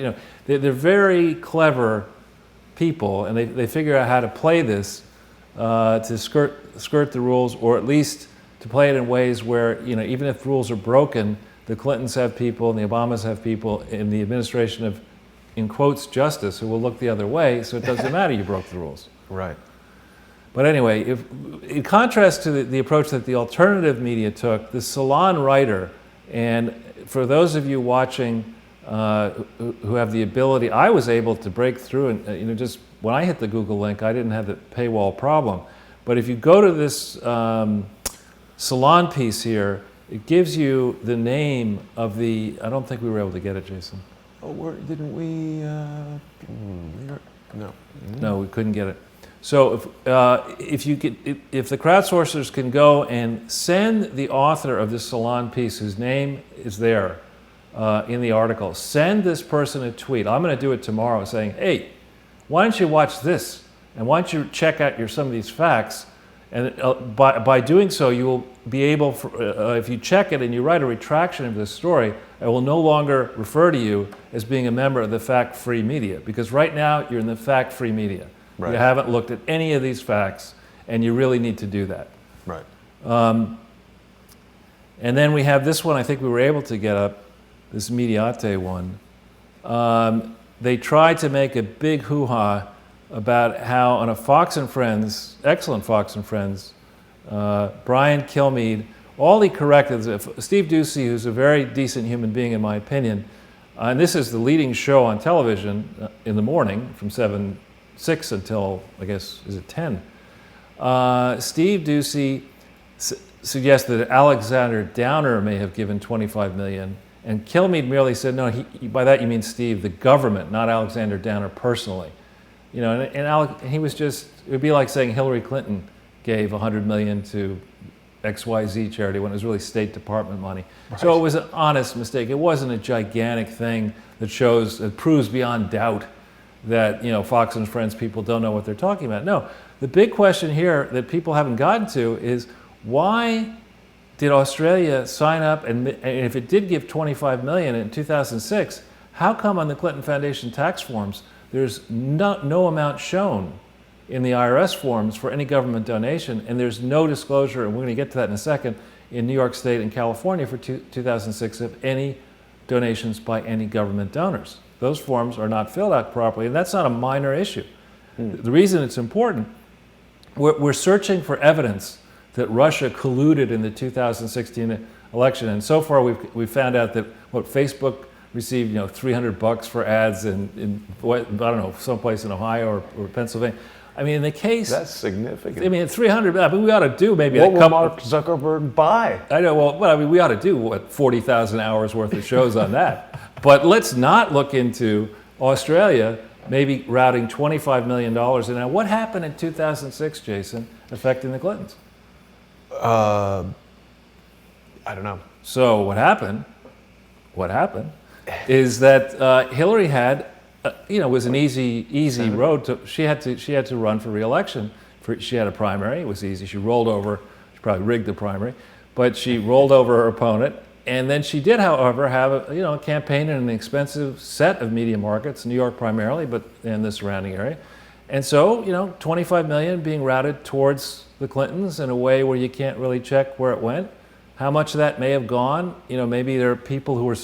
S2: They're very clever people, and they figure out how to play this to skirt the rules, or at least to play it in ways where, even if rules are broken, the Clintons have people and the Obamas have people in the administration of, in quotes, justice, who will look the other way, so it doesn't matter you broke the rules.
S1: Right.
S2: But anyway, in contrast to the approach that the alternative media took, the Salon writer, and for those of you watching who have the ability, I was able to break through, and just when I hit the Google link, I didn't have the paywall problem. But if you go to this Salon piece here, it gives you the name of the, I don't think we were able to get it, Jason.
S1: Oh, didn't we? No.
S2: No, we couldn't get it. So if the crowdsourcers can go and send the author of this Salon piece, whose name is there in the article, send this person a tweet. I'm going to do it tomorrow, saying, hey, why don't you watch this? And why don't you check out some of these facts? And by doing so, you will be able, if you check it and you write a retraction of this story, I will no longer refer to you as being a member of the fact-free media, because right now you're in the fact-free media. Right. You haven't looked at any of these facts, and you really need to do that.
S1: Right.
S2: And then we have this one, I think we were able to get up, this Mediate one. They tried to make a big hoo-ha about how on a Fox and Friends, excellent Fox and Friends, Brian Kilmeade, all he corrected is Steve Doocy, who's a very decent human being in my opinion, and this is the leading show on television in the morning from 6 until, I guess, is it 10? Steve Doocy suggested that Alexander Downer may have given $25 million, and Kilmeade merely said, no, by that you mean Steve, the government, not Alexander Downer personally. You know, and he was just, it would be like saying Hillary Clinton gave $100 million to XYZ charity when it was really State Department money. Right. So it was an honest mistake. It wasn't a gigantic thing that proves beyond doubt that, you know, Fox and Friends people don't know what they're talking about. No, the big question here that people haven't gotten to is, why did Australia sign up, and if it did give $25 million in 2006, how come on the Clinton Foundation tax forms there's no amount shown in the IRS forms for any government donation, and there's no disclosure, and we're going to get to that in a second, in New York State and California for 2006 of any donations by any government donors. Those forms are not filled out properly, and that's not a minor issue. The reason it's important, we're searching for evidence that Russia colluded in the 2016 election, and so far we've found out that Facebook received, you know, $300 for ads in I don't know, someplace in Ohio or Pennsylvania. I mean, in the case,
S1: that's significant.
S2: I mean, 300. I mean, we ought to do maybe
S1: what will Mark Zuckerberg buy?
S2: I know. Well, I mean, we ought to do 40,000 hours worth of shows on that. But let's not look into Australia maybe routing $25 million. And now, what happened in 2006, Jason, affecting the Clintons?
S1: I don't know.
S2: So what happened is that Hillary had, you know, was an easy road to. She had to run for re-election. She had a primary. It was easy. She rolled over. She probably rigged the primary, but she rolled over her opponent. And then she did, however, have a campaign in an expensive set of media markets, New York primarily, but in the surrounding area. And so, you know, $25 million being routed towards the Clintons in a way where you can't really check where it went. How much of that may have gone, you know, maybe there are people who were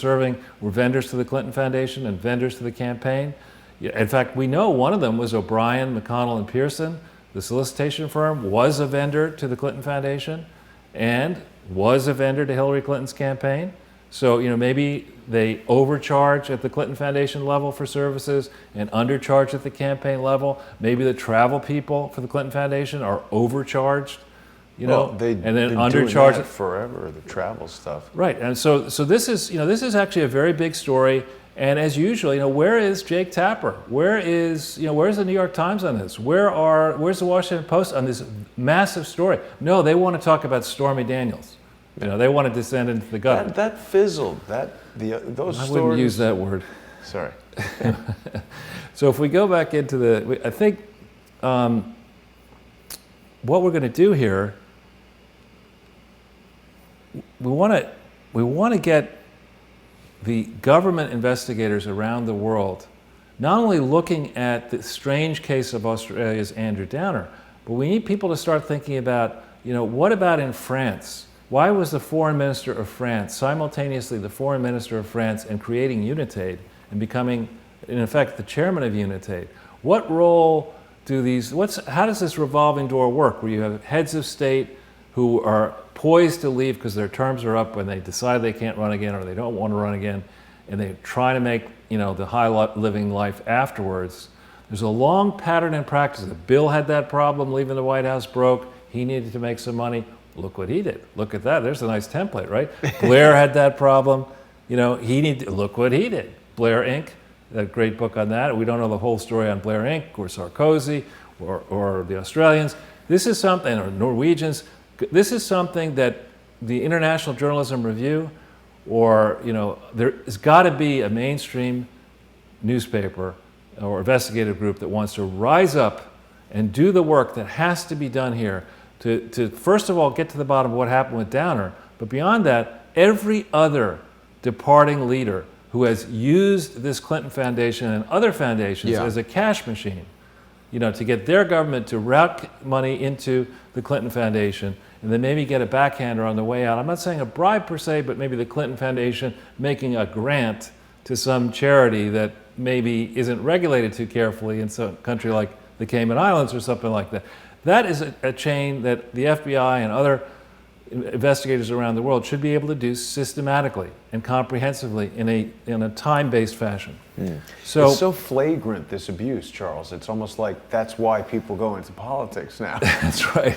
S2: vendors to the Clinton Foundation and vendors to the campaign. In fact, we know one of them was O'Brien, McConnell, and Pearson. The solicitation firm was a vendor to the Clinton Foundation and was a vendor to Hillary Clinton's campaign. So, you know, maybe they overcharge at the Clinton Foundation level for services and undercharge at the campaign level. Maybe the travel people for the Clinton Foundation are overcharged. You know,
S1: and
S2: then undercharge it
S1: forever, the travel stuff.
S2: Right, and so this is actually a very big story. And as usual, you know, where is Jake Tapper? Where's the New York Times on this? Where's the Washington Post on this massive story? No, they want to talk about Stormy Daniels. You know, they want to descend into the gutter.
S1: That fizzled. Those stories.
S2: I wouldn't use that word.
S1: Sorry.
S2: So if we go back into I think what we're going to do here. We want to get the government investigators around the world not only looking at the strange case of Australia's Andrew Downer, but we need people to start thinking about, you know, what about in France? Why was the foreign minister of France simultaneously the foreign minister of France and creating UNITAID and becoming, in effect, the chairman of UNITAID? What role how does this revolving door work, where you have heads of state who are poised to leave because their terms are up when they decide they can't run again or they don't want to run again, and they try to make, you know, the high living life afterwards. There's a long pattern and practice. Bill had that problem leaving the White House broke. He needed to make some money. Look what he did. Look at that. There's a nice template, right? Blair had that problem. You know, look what he did. Blair Inc., that great book on that. We don't know the whole story on Blair Inc. or Sarkozy or the Australians. This is something, or Norwegians. This is something that the International Journalism Review, or, you know, there's got to be a mainstream newspaper or investigative group that wants to rise up and do the work that has to be done here to first of all get to the bottom of what happened with Downer, but beyond that, every other departing leader who has used this Clinton Foundation and other foundations as a cash machine, you know, to get their government to route money into the Clinton Foundation and then maybe get a backhander on the way out. I'm not saying a bribe per se, but maybe the Clinton Foundation making a grant to some charity that maybe isn't regulated too carefully in some country like the Cayman Islands or something like that. That is a chain that the FBI and other investigators around the world should be able to do systematically and comprehensively in a time-based fashion. So
S1: it's so flagrant, this abuse, Charles. It's almost like that's why people go into politics now.
S2: That's right.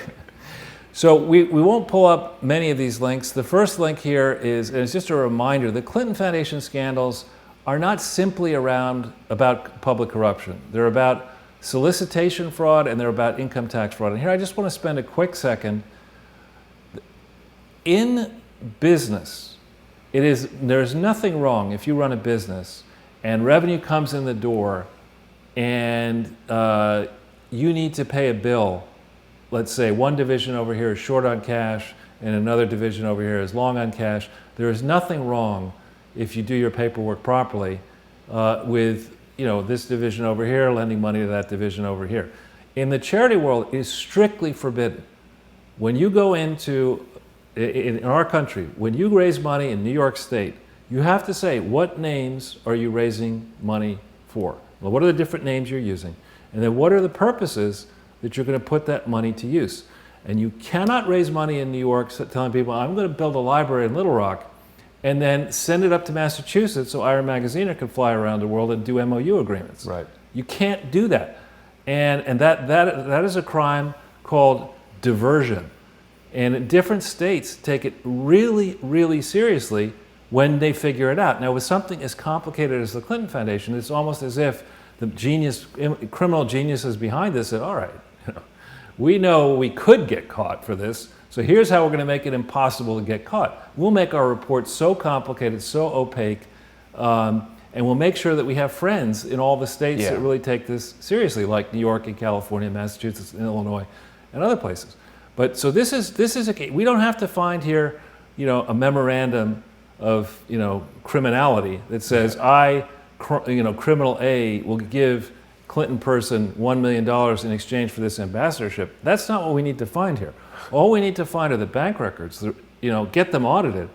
S2: So we won't pull up many of these links. The first link here is just a reminder, the Clinton Foundation scandals are not simply about public corruption. They're about solicitation fraud and they're about income tax fraud. And here I just want to spend a quick second. In business, there's nothing wrong if you run a business and revenue comes in the door and you need to pay a bill. Let's say one division over here is short on cash and another division over here is long on cash. There is nothing wrong if you do your paperwork properly with this division over here lending money to that division over here. In the charity world, it is strictly forbidden. When you go into, in our country, when you raise money in New York State, you have to say what names are you raising money for? Well, what are the different names you're using? And then what are the purposes that you're going to put that money to use? And you cannot raise money in New York telling people, I'm going to build a library in Little Rock, and then send it up to Massachusetts so Ira Magaziner can fly around the world and do MOU agreements.
S1: Right.
S2: You can't do that. And that is a crime called diversion. And different states take it really, really seriously when they figure it out. Now, with something as complicated as the Clinton Foundation, it's almost as if the criminal geniuses behind this said, all right, we know we could get caught for this, so here's how we're going to make it impossible to get caught. We'll make our report so complicated, so opaque, and we'll make sure that we have friends in all the states that really take this seriously, like New York and California, Massachusetts, and Illinois, and other places. But so this is a case. We don't have to find here, a memorandum of criminality that says criminal A will give Clinton person $1 million in exchange for this ambassadorship. That's not what we need to find here. All we need to find are the bank records, get them audited,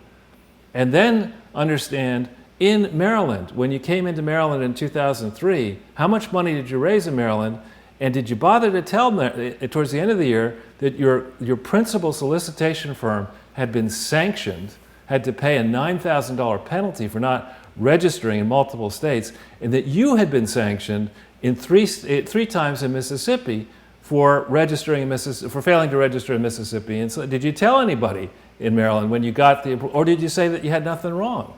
S2: and then understand in Maryland, when you came into Maryland in 2003, how much money did you raise in Maryland, and did you bother to tell them towards the end of the year that your principal solicitation firm had been sanctioned, had to pay a $9,000 penalty for not registering in multiple states, and that you had been sanctioned in three times in Mississippi for failing to register in Mississippi? And so, did you tell anybody in Maryland when you got or did you say that you had nothing wrong?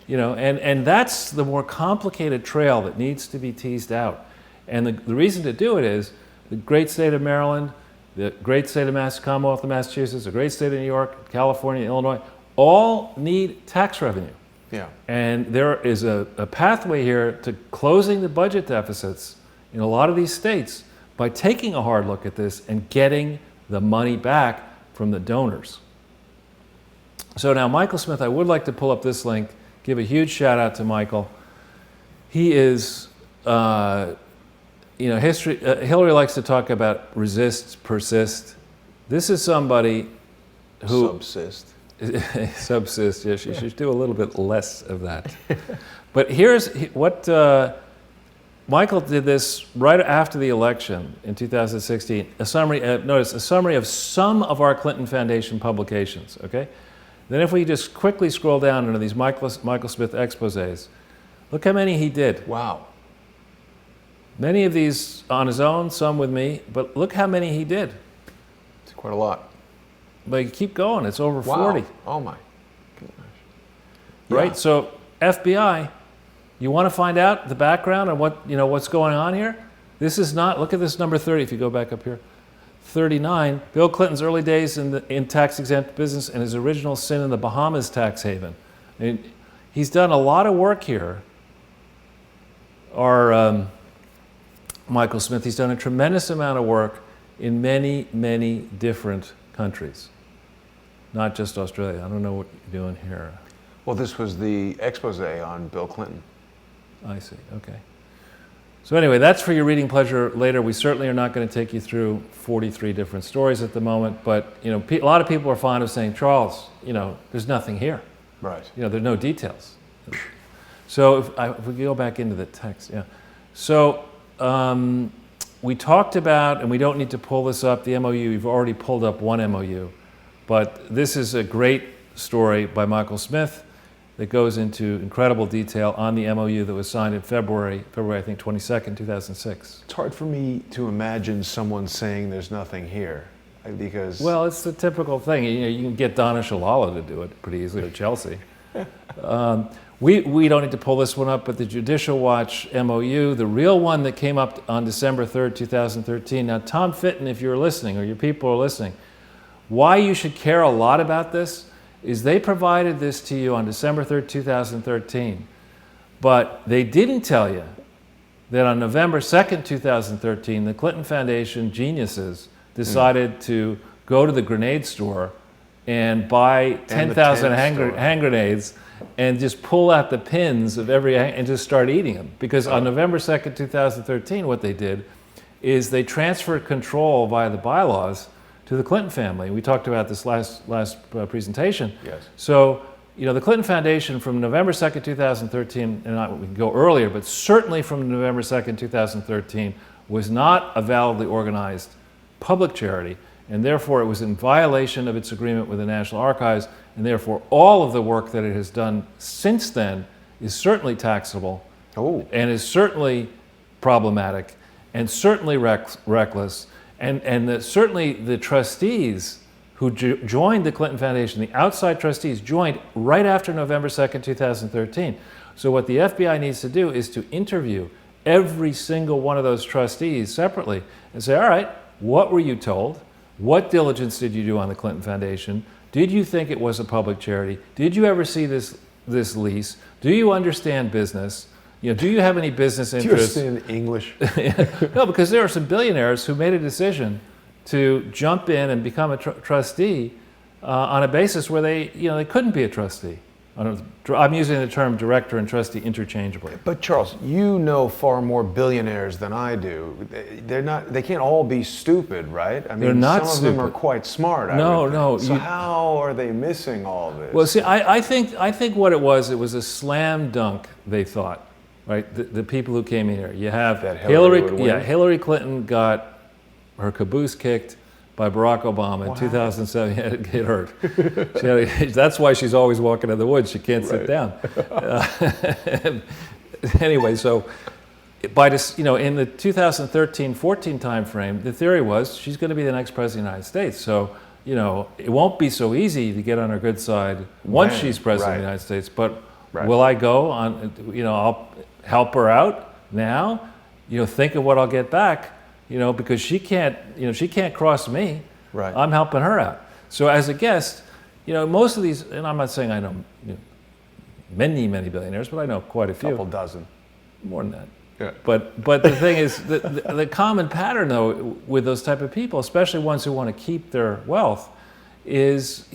S2: And that's the more complicated trail that needs to be teased out. And the reason to do it is the great state of Maryland, the great state of Commonwealth of Massachusetts, the great state of New York, California, Illinois, all need tax revenue.
S1: Yeah.
S2: And there is a pathway here to closing the budget deficits in a lot of these states by taking a hard look at this and getting the money back from the donors. So now, Michael Smith, I would like to pull up this link, give a huge shout out to Michael. He is, history. Hillary likes to talk about resist, persist. This is somebody who
S1: subsist.
S2: Subsist, yes, you should do a little bit less of that. But here's what Michael did this right after the election in 2016. A summary of some of our Clinton Foundation publications, okay? Then if we just quickly scroll down into these Michael Smith exposés, look how many he did.
S1: Wow.
S2: Many of these on his own, some with me, but look how many he did.
S1: It's quite a lot.
S2: But you keep going, it's over 40.
S1: Oh my goodness.
S2: Right, so FBI, you want to find out the background and what's going on here? This is not, look at this number 30 if you go back up here. 39, Bill Clinton's early days in tax-exempt business and his original sin in the Bahamas tax haven. I mean, he's done a lot of work here. Michael Smith, he's done a tremendous amount of work in many, many different countries. Not just Australia. I don't know what you're doing here.
S1: Well, this was the expose on Bill Clinton.
S2: I see, okay. So anyway, that's for your reading pleasure later. We certainly are not going to take you through 43 different stories at the moment, but a lot of people are fond of saying, Charles, there's nothing here.
S1: Right.
S2: There's no details. So if we go back into the text, yeah. So we talked about, and we don't need to pull this up, the MOU. You've already pulled up one MOU. But this is a great story by Michael Smith that goes into incredible detail on the MOU that was signed in February I think 22nd, 2006.
S1: It's hard for me to imagine someone saying there's nothing here because...
S2: Well, it's the typical thing. You can get Donna Shalala to do it pretty easily, or Chelsea. We don't need to pull this one up, but the Judicial Watch MOU, the real one that came up on December 3rd, 2013. Now, Tom Fitton, if you're listening, or your people are listening, why you should care a lot about this is they provided this to you on December 3rd, 2013, but they didn't tell you that on November 2nd, 2013, the Clinton Foundation geniuses decided to go to the grenade store and buy 10,000 hand grenades and just pull out the pins of every and just start eating them. Because on November 2nd, 2013, what they did is they transferred control via the bylaws to the Clinton family. We talked about this last presentation.
S1: Yes.
S2: So, the Clinton Foundation from November 2nd, 2013, and we can go earlier, but certainly from November 2nd, 2013, was not a validly organized public charity, and therefore it was in violation of its agreement with the National Archives, and therefore all of the work that it has done since then is certainly taxable, and is certainly problematic, and certainly reckless, and certainly the trustees who joined the Clinton Foundation, the outside trustees, joined right after November 2nd, 2013. So what the FBI needs to do is to interview every single one of those trustees separately and say, all right, what were you told? What diligence did you do on the Clinton Foundation? Did you think it was a public charity? Did you ever see this lease? Do you understand business? Do you have any business interests?
S1: Do you understand English?
S2: No, because there are some billionaires who made a decision to jump in and become a trustee on a basis where they couldn't be a trustee. I'm using the term director and trustee interchangeably.
S1: But Charles, you know far more billionaires than I do. They can't all be stupid, right? I mean,
S2: they're not
S1: some
S2: stupid.
S1: of them are quite smart.
S2: No.
S1: So how are they missing all this?
S2: Well, see, I think what it was a slam dunk, they thought, right? The people who came in here. You have
S1: that Hillary
S2: Clinton got her caboose kicked by Barack Obama in 2007. She had to get hurt. That's why she's always walking in the woods. She can't sit down. Anyway, so by this, in the 2013-14 timeframe, the theory was she's going to be the next president of the United States. So, it won't be so easy to get on her good side once she's president of the United States. But will I go on? I'll help her out now. Think of what I'll get back. Because she can't cross me.
S1: Right.
S2: I'm helping her out. So as a guest, most of these, and I'm not saying I know many billionaires, but I know quite a few.
S1: Couple dozen.
S2: More than that.
S1: Yeah.
S2: But the thing is, the common pattern though with those type of people, especially ones who want to keep their wealth, is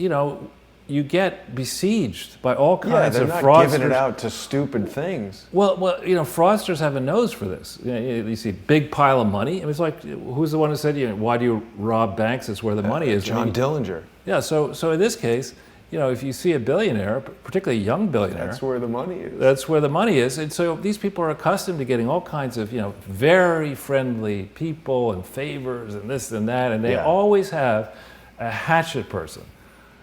S2: you get besieged by all kinds of fraudsters.
S1: They're not giving it out to stupid things.
S2: Well, fraudsters have a nose for this. You see big pile of money. It's like, who's the one who said, why do you rob banks? It's where the money is.
S1: John Dillinger.
S2: Yeah, so in this case, if you see a billionaire, particularly a young billionaire.
S1: That's where the money is.
S2: That's where the money is. And so these people are accustomed to getting all kinds of, very friendly people and favors and this and that. And they always have a hatchet person.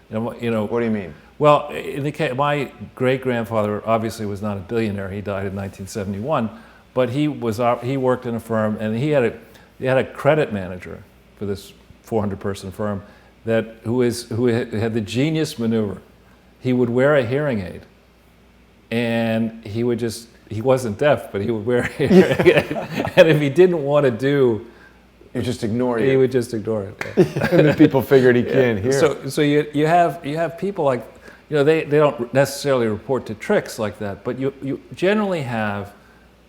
S2: What do
S1: you mean?
S2: Well, in the case, my great-grandfather obviously was not a billionaire. He died in 1971, but he worked in a firm, and he had a credit manager for this 400-person firm who had the genius maneuver. He would wear a hearing aid, and he wasn't deaf, but he would wear a hearing aid, and if he didn't want to do.
S1: You just ignore it.
S2: He would just ignore it.
S1: And then people figured he can't hear.
S2: So you have people like, they don't necessarily report to tricks like that, but you generally have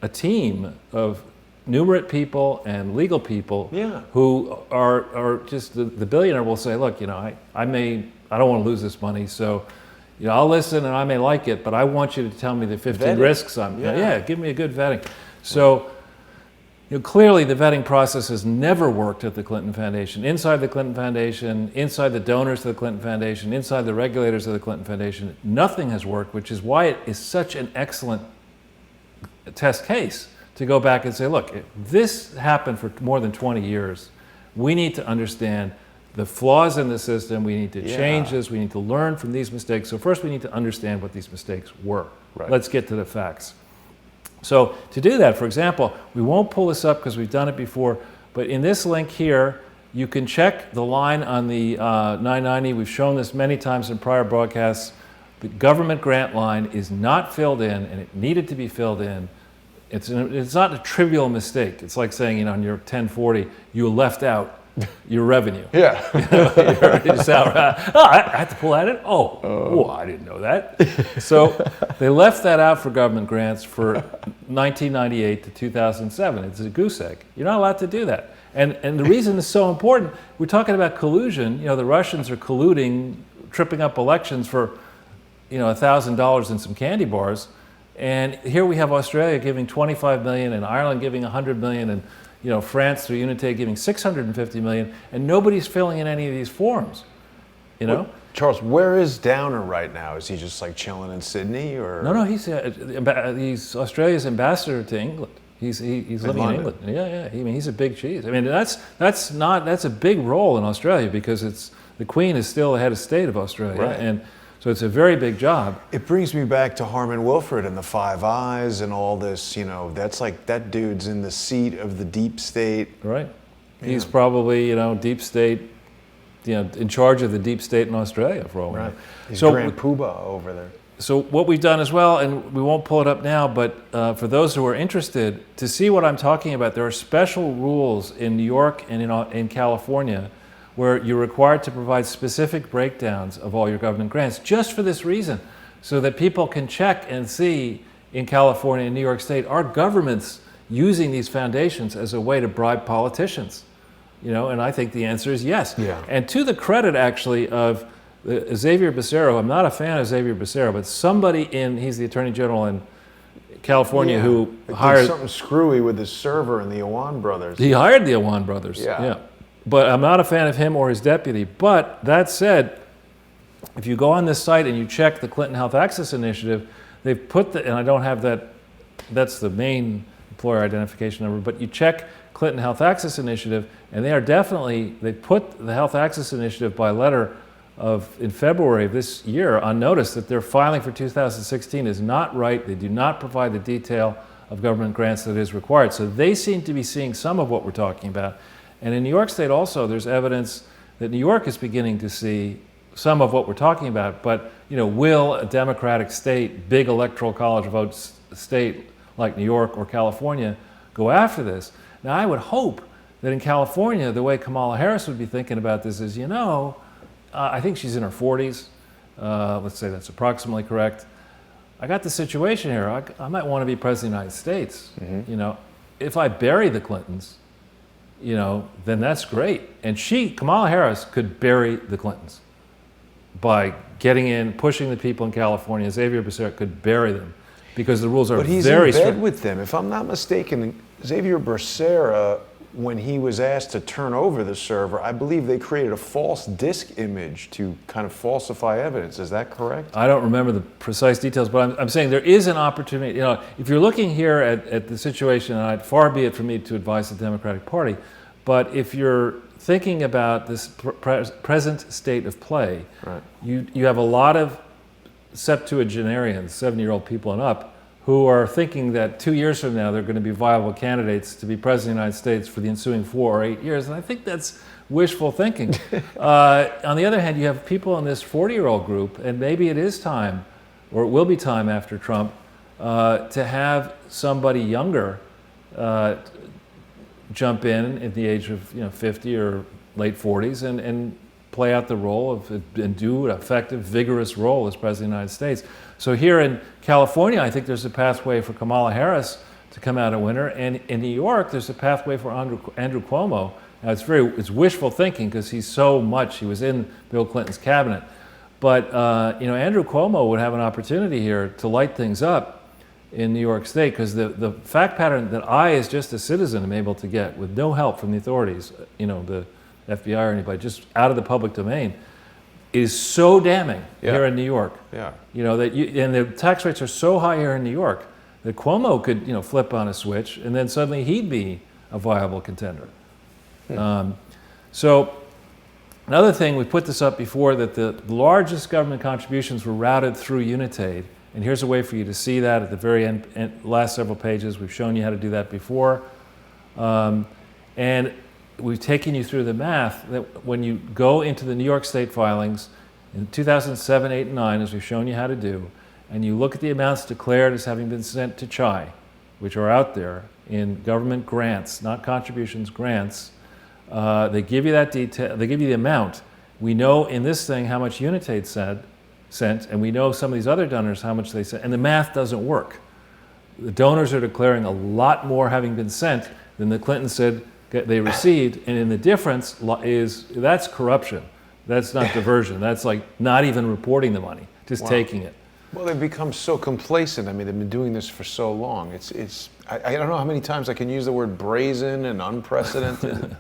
S2: a team of numerate people and legal people who are just the billionaire will say, look, I don't want to lose this money, so I'll listen and I may like it, but I want you to tell me the 15 risks give me a good vetting. So. Clearly, the vetting process has never worked at the Clinton Foundation. Inside the Clinton Foundation, inside the donors to the Clinton Foundation, inside the regulators of the Clinton Foundation, nothing has worked, which is why it is such an excellent test case to go back and say, look, this happened for more than 20 years. We need to understand the flaws in the system. We need to change this. We need to learn from these mistakes. So first, we need to understand what these mistakes were.
S1: Right.
S2: Let's get to the facts. So to do that, for example, we won't pull this up because we've done it before, but in this link here, you can check the line on the 990. We've shown this many times in prior broadcasts, The government grant line is not filled in, and it needed to be filled in. It's not a trivial mistake. It's like saying, on your 1040, you left out your revenue.
S1: Yeah.
S2: I had to pull that in? Oh, I didn't know that. So they left that out for government grants for 1998 to 2007. It's a goose egg. You're not allowed to do that. And the reason it's so important, we're talking about collusion. The Russians are colluding, tripping up elections for, $1,000 and some candy bars. And here we have Australia giving 25 million and Ireland giving 100 million and France through Unite giving 650 million, and nobody's filling in any of these forms. Well,
S1: Charles, where is Downer right now? Is he just like chilling in Sydney, or?
S2: No, he's Australia's ambassador to England. He's living in England. Yeah. He's a big cheese. That's a big role in Australia because the Queen is still the head of state of Australia,
S1: right.
S2: And so it's a very big job.
S1: It brings me back to Harmon Wilfred and the Five Eyes and all this, that's like that dude's in the seat of the deep state.
S2: Right. Yeah. He's probably, deep state, in charge of the deep state in Australia for all we know.
S1: He's Grand Poobah over there.
S2: So what we've done as well, and we won't pull it up now, but for those who are interested, to see what I'm talking about, there are special rules in New York and in California where you're required to provide specific breakdowns of all your government grants, just for this reason, so that people can check and see in California and New York State, are governments using these foundations as a way to bribe politicians? And I think the answer is yes.
S1: Yeah.
S2: And to the credit, actually, of Xavier Becerra, I'm not a fan of Xavier Becerra, but he's the Attorney General in California who hired...
S1: something screwy with his server and the Awan brothers.
S2: He hired the Awan brothers, yeah. But I'm not a fan of him or his deputy. But that said, if you go on this site and you check the Clinton Health Access Initiative, they've put and I don't have that's the main employer identification number, but you check Clinton Health Access Initiative, and they put the Health Access Initiative by letter in February of this year on notice that their filing for 2016 is not right. They do not provide the detail of government grants that is required. So they seem to be seeing some of what we're talking about. And in New York State also, there's evidence that New York is beginning to see some of what we're talking about. But will a Democratic state, big electoral college vote state like New York or California go after this? Now, I would hope that in California, the way Kamala Harris would be thinking about this is, I think she's in her 40s. Let's say that's approximately correct. I got the situation here. I might want to be president of the United States. Mm-hmm. If I bury the Clintons, then that's great. And Kamala Harris could bury the Clintons by getting in, pushing the people in California. Xavier Becerra could bury them because the rules are very strict.
S1: But he's in bed with them. If I'm not mistaken, Xavier Becerra, when he was asked to turn over the server, I believe they created a false disk image to kind of falsify evidence. Is that correct?
S2: I don't remember the precise details, but I'm saying there is an opportunity. If you're looking here at the situation, and far be it from me to advise the Democratic Party, but if you're thinking about this present state of play,
S1: right.
S2: you have a lot of septuagenarians, 70-year-old people and up, who are thinking that 2 years from now they're going to be viable candidates to be president of the United States for the ensuing 4 or 8 years. And I think that's wishful thinking. On the other hand, you have people in this 40-year-old group, and maybe it is time, or it will be time after Trump, to have somebody younger jump in at the age of 50 or late 40s and play out the role and do an effective, vigorous role as president of the United States. So here in California, I think there's a pathway for Kamala Harris to come out a winner, and in New York, there's a pathway for Andrew Cuomo. Now it's wishful thinking because he was in Bill Clinton's cabinet, but Andrew Cuomo would have an opportunity here to light things up in New York State, because the fact pattern that I, as just a citizen, am able to get with no help from the authorities, the FBI or anybody, just out of the public domain, is so damning here in New York.
S1: Yeah.
S2: And the tax rates are so high here in New York that Cuomo could, flip on a switch, and then suddenly he'd be a viable contender. So another thing, we put this up before, that the largest government contributions were routed through Unitaid. And here's a way for you to see that at the very end, last several pages. We've shown you how to do that before. And we've taken you through the math that when you go into the New York State filings, in 2007, 8, and 9, as we've shown you how to do, and you look at the amounts declared as having been sent to CHI, which are out there in government grants, not contributions, grants, they give you that detail, they give you the amount. We know in this thing how much Unitate sent, and we know some of these other donors how much they sent, and the math doesn't work. The donors are declaring a lot more having been sent than the Clintons said they received, and in the difference that's corruption. That's not diversion. That's like not even reporting the money, just taking it.
S1: Well, they've become so complacent. I mean, they've been doing this for so long. I don't know how many times I can use the word brazen and unprecedented.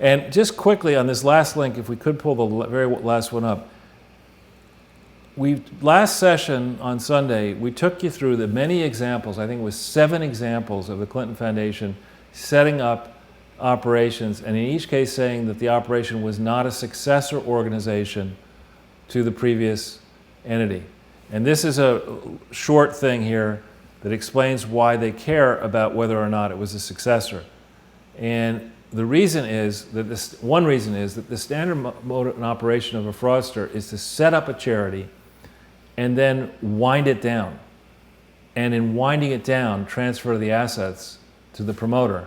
S2: And just quickly on this last link, if we could pull the very last one up. Last session on Sunday, we took you through the many examples, I think it was 7 examples of the Clinton Foundation setting up operations, and in each case saying that the operation was not a successor organization to the previous entity. And this is a short thing here that explains why they care about whether or not it was a successor. And the reason is that one reason is that the standard mode of operation of a fraudster is to set up a charity and then wind it down. And in winding it down, transfer the assets to the promoter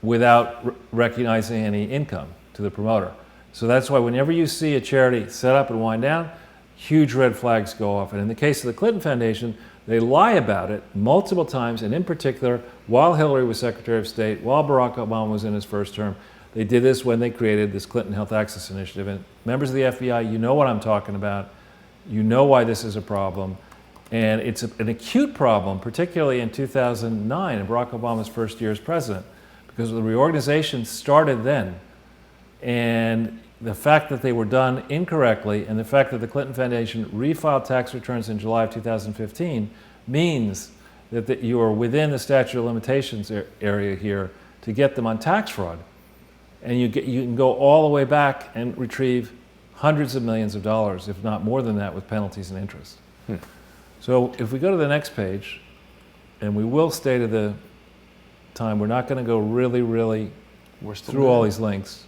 S2: without recognizing any income to the promoter. So that's why whenever you see a charity set up and wind down, huge red flags go off. And in the case of the Clinton Foundation, they lie about it multiple times, and in particular, while Hillary was Secretary of State, while Barack Obama was in his first term, they did this when they created this Clinton Health Access Initiative. And members of the FBI, you know what I'm talking about. You know why this is a problem. And it's an acute problem, particularly in 2009, in Barack Obama's first year as president, because the reorganization started then. And the fact that they were done incorrectly and the fact that the Clinton Foundation refiled tax returns in July of 2015 means that you are within the statute of limitations area here to get them on tax fraud. And you can go all the way back and retrieve hundreds of millions of dollars, if not more than that, with penalties and interest. So if we go to the next page, and we will stay to the time, we're not going to go really through all these links.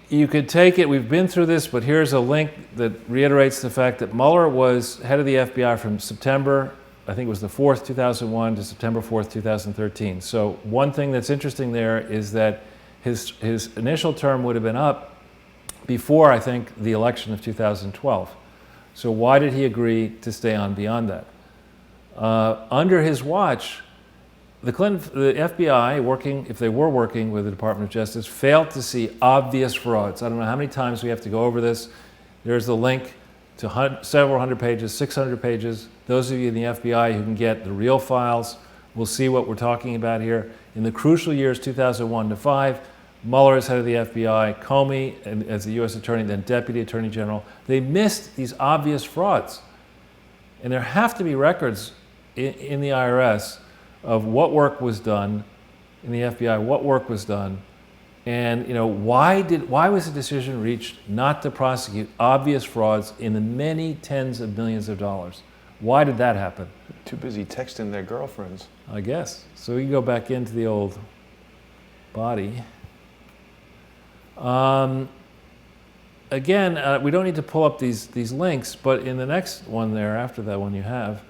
S2: You could take it, we've been through this, but here's a link that reiterates the fact that Mueller was head of the FBI from September, I think it was the 4th, 2001 to September 4th, 2013. So one thing that's interesting there is that his initial term would have been up before, I think, the election of 2012. So why did he agree to stay on beyond that? Under his watch, the FBI, if they were working with the Department of Justice, failed to see obvious frauds. I don't know how many times we have to go over this. There's the link to several hundred pages, 600 pages. Those of you in the FBI who can get the real files will see what we're talking about here. In the crucial years 2001 to 5, Mueller as head of the FBI, Comey as the U.S. Attorney, then Deputy Attorney General. They missed these obvious frauds. And there have to be records in the IRS of what work was done in the FBI, what work was done, and why was the decision reached not to prosecute obvious frauds in the many tens of millions of dollars? Why did that happen?
S1: Too busy texting their girlfriends,
S2: I guess. So we can go back into the old body. Again, we don't need to pull up these links, but in the next one there, after that one you have,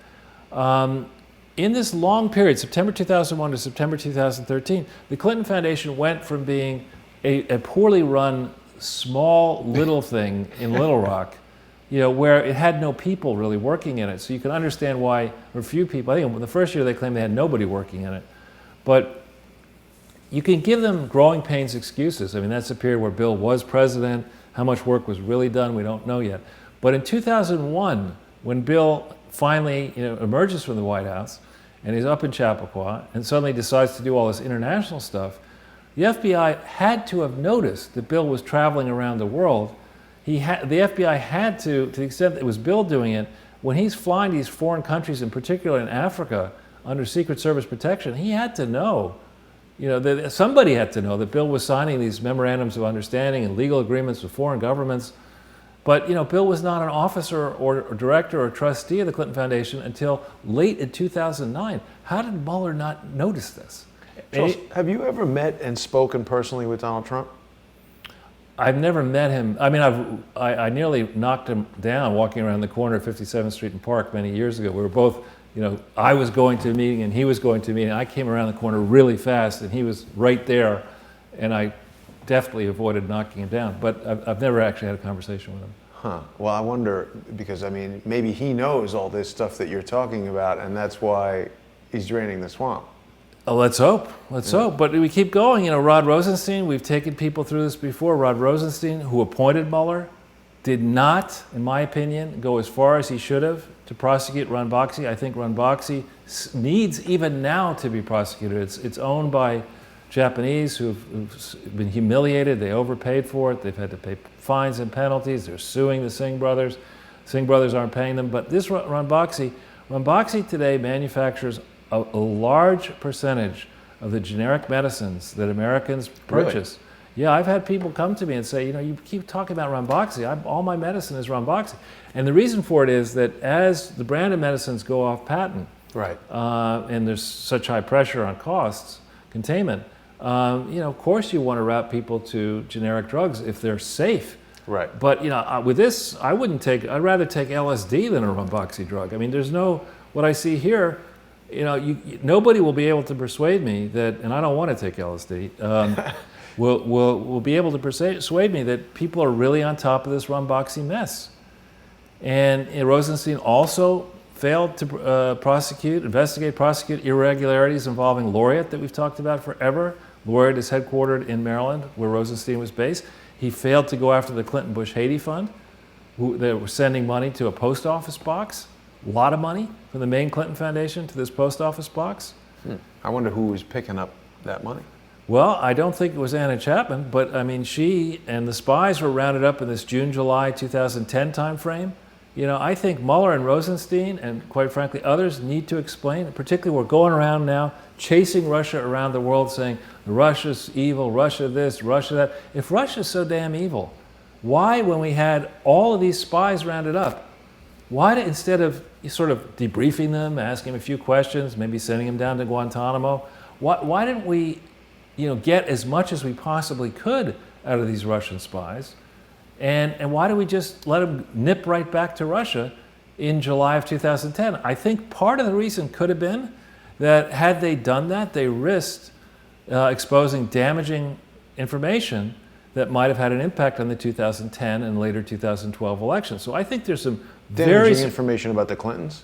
S2: in this long period, September 2001 to September 2013, the Clinton Foundation went from being a poorly run, small, little thing in Little Rock, where it had no people really working in it. So you can understand why, or few people, I think in the first year they claimed they had nobody working in it. But you can give them growing pains excuses. I mean, that's a period where Bill was president. How much work was really done, we don't know yet. But in 2001, when Bill finally emerges from the White House, and he's up in Chappaqua, and suddenly decides to do all this international stuff, the FBI had to have noticed that Bill was traveling around the world. The FBI had to the extent that it was Bill doing it, when he's flying these foreign countries, in particular in Africa, under Secret Service protection, he had to know, that somebody had to know that Bill was signing these memorandums of understanding and legal agreements with foreign governments. But Bill was not an officer or director or trustee of the Clinton Foundation until late in 2009. How did Mueller not notice this?
S1: Charles, have you ever met and spoken personally with Donald Trump?
S2: I've never met him. I mean, I nearly knocked him down walking around the corner of 57th Street and Park many years ago. We were both, I was going to a meeting and he was going to a meeting. I came around the corner really fast and he was right there, and I definitely avoided knocking him down. But I've never actually had a conversation with him.
S1: Huh. Well, I wonder, because I mean, maybe he knows all this stuff that you're talking about, and that's why he's draining the swamp.
S2: Oh, let's hope. Let's hope. But we keep going. Rod Rosenstein, we've taken people through this before. Rod Rosenstein, who appointed Mueller, did not, in my opinion, go as far as he should have to prosecute Ranbaxy. I think Ranbaxy needs, even now, to be prosecuted. It's owned by Japanese who've been humiliated. They overpaid for it. They've had to pay fines and penalties. They're suing the Singh brothers. Singh brothers aren't paying them. But this Ranbaxy today manufactures a large percentage of the generic medicines that Americans purchase.
S1: Really?
S2: Yeah, I've had people come to me and say, you keep talking about Ranbaxy. All my medicine is Ranbaxy. And the reason for it is that as the branded medicines go off patent,
S1: right,
S2: and there's such high pressure on costs, containment, of course you want to route people to generic drugs if they're safe.
S1: Right.
S2: But with this, I'd rather take LSD than a Ranbaxy drug. I mean, what I see here, nobody will be able to persuade me that, and I don't want to take LSD, will be able to persuade me that people are really on top of this Ranbaxy mess. And Rosenstein also failed to prosecute irregularities involving Laureate that we've talked about forever. Laureate is headquartered in Maryland, where Rosenstein was based. He failed to go after the Clinton-Bush-Haiti Fund, they were sending money to a post office box, a lot of money from the main Clinton Foundation to this post office box.
S1: I wonder who was picking up that money.
S2: Well, I don't think it was Anna Chapman, but I mean, she and the spies were rounded up in this June, July 2010 timeframe. I think Mueller and Rosenstein, and quite frankly others, need to explain. Particularly, we're going around now chasing Russia around the world saying, Russia's evil, Russia this, Russia that. If Russia's so damn evil, why, when we had all of these spies rounded up, instead of sort of debriefing them, asking them a few questions, maybe sending them down to Guantanamo, why didn't we get as much as we possibly could out of these Russian spies? And why do we just let them nip right back to Russia in July of 2010? I think part of the reason could have been that had they done that, they risked exposing damaging information that might have had an impact on the 2010 and later 2012 elections. So I think there's some
S1: damaging information about the Clintons?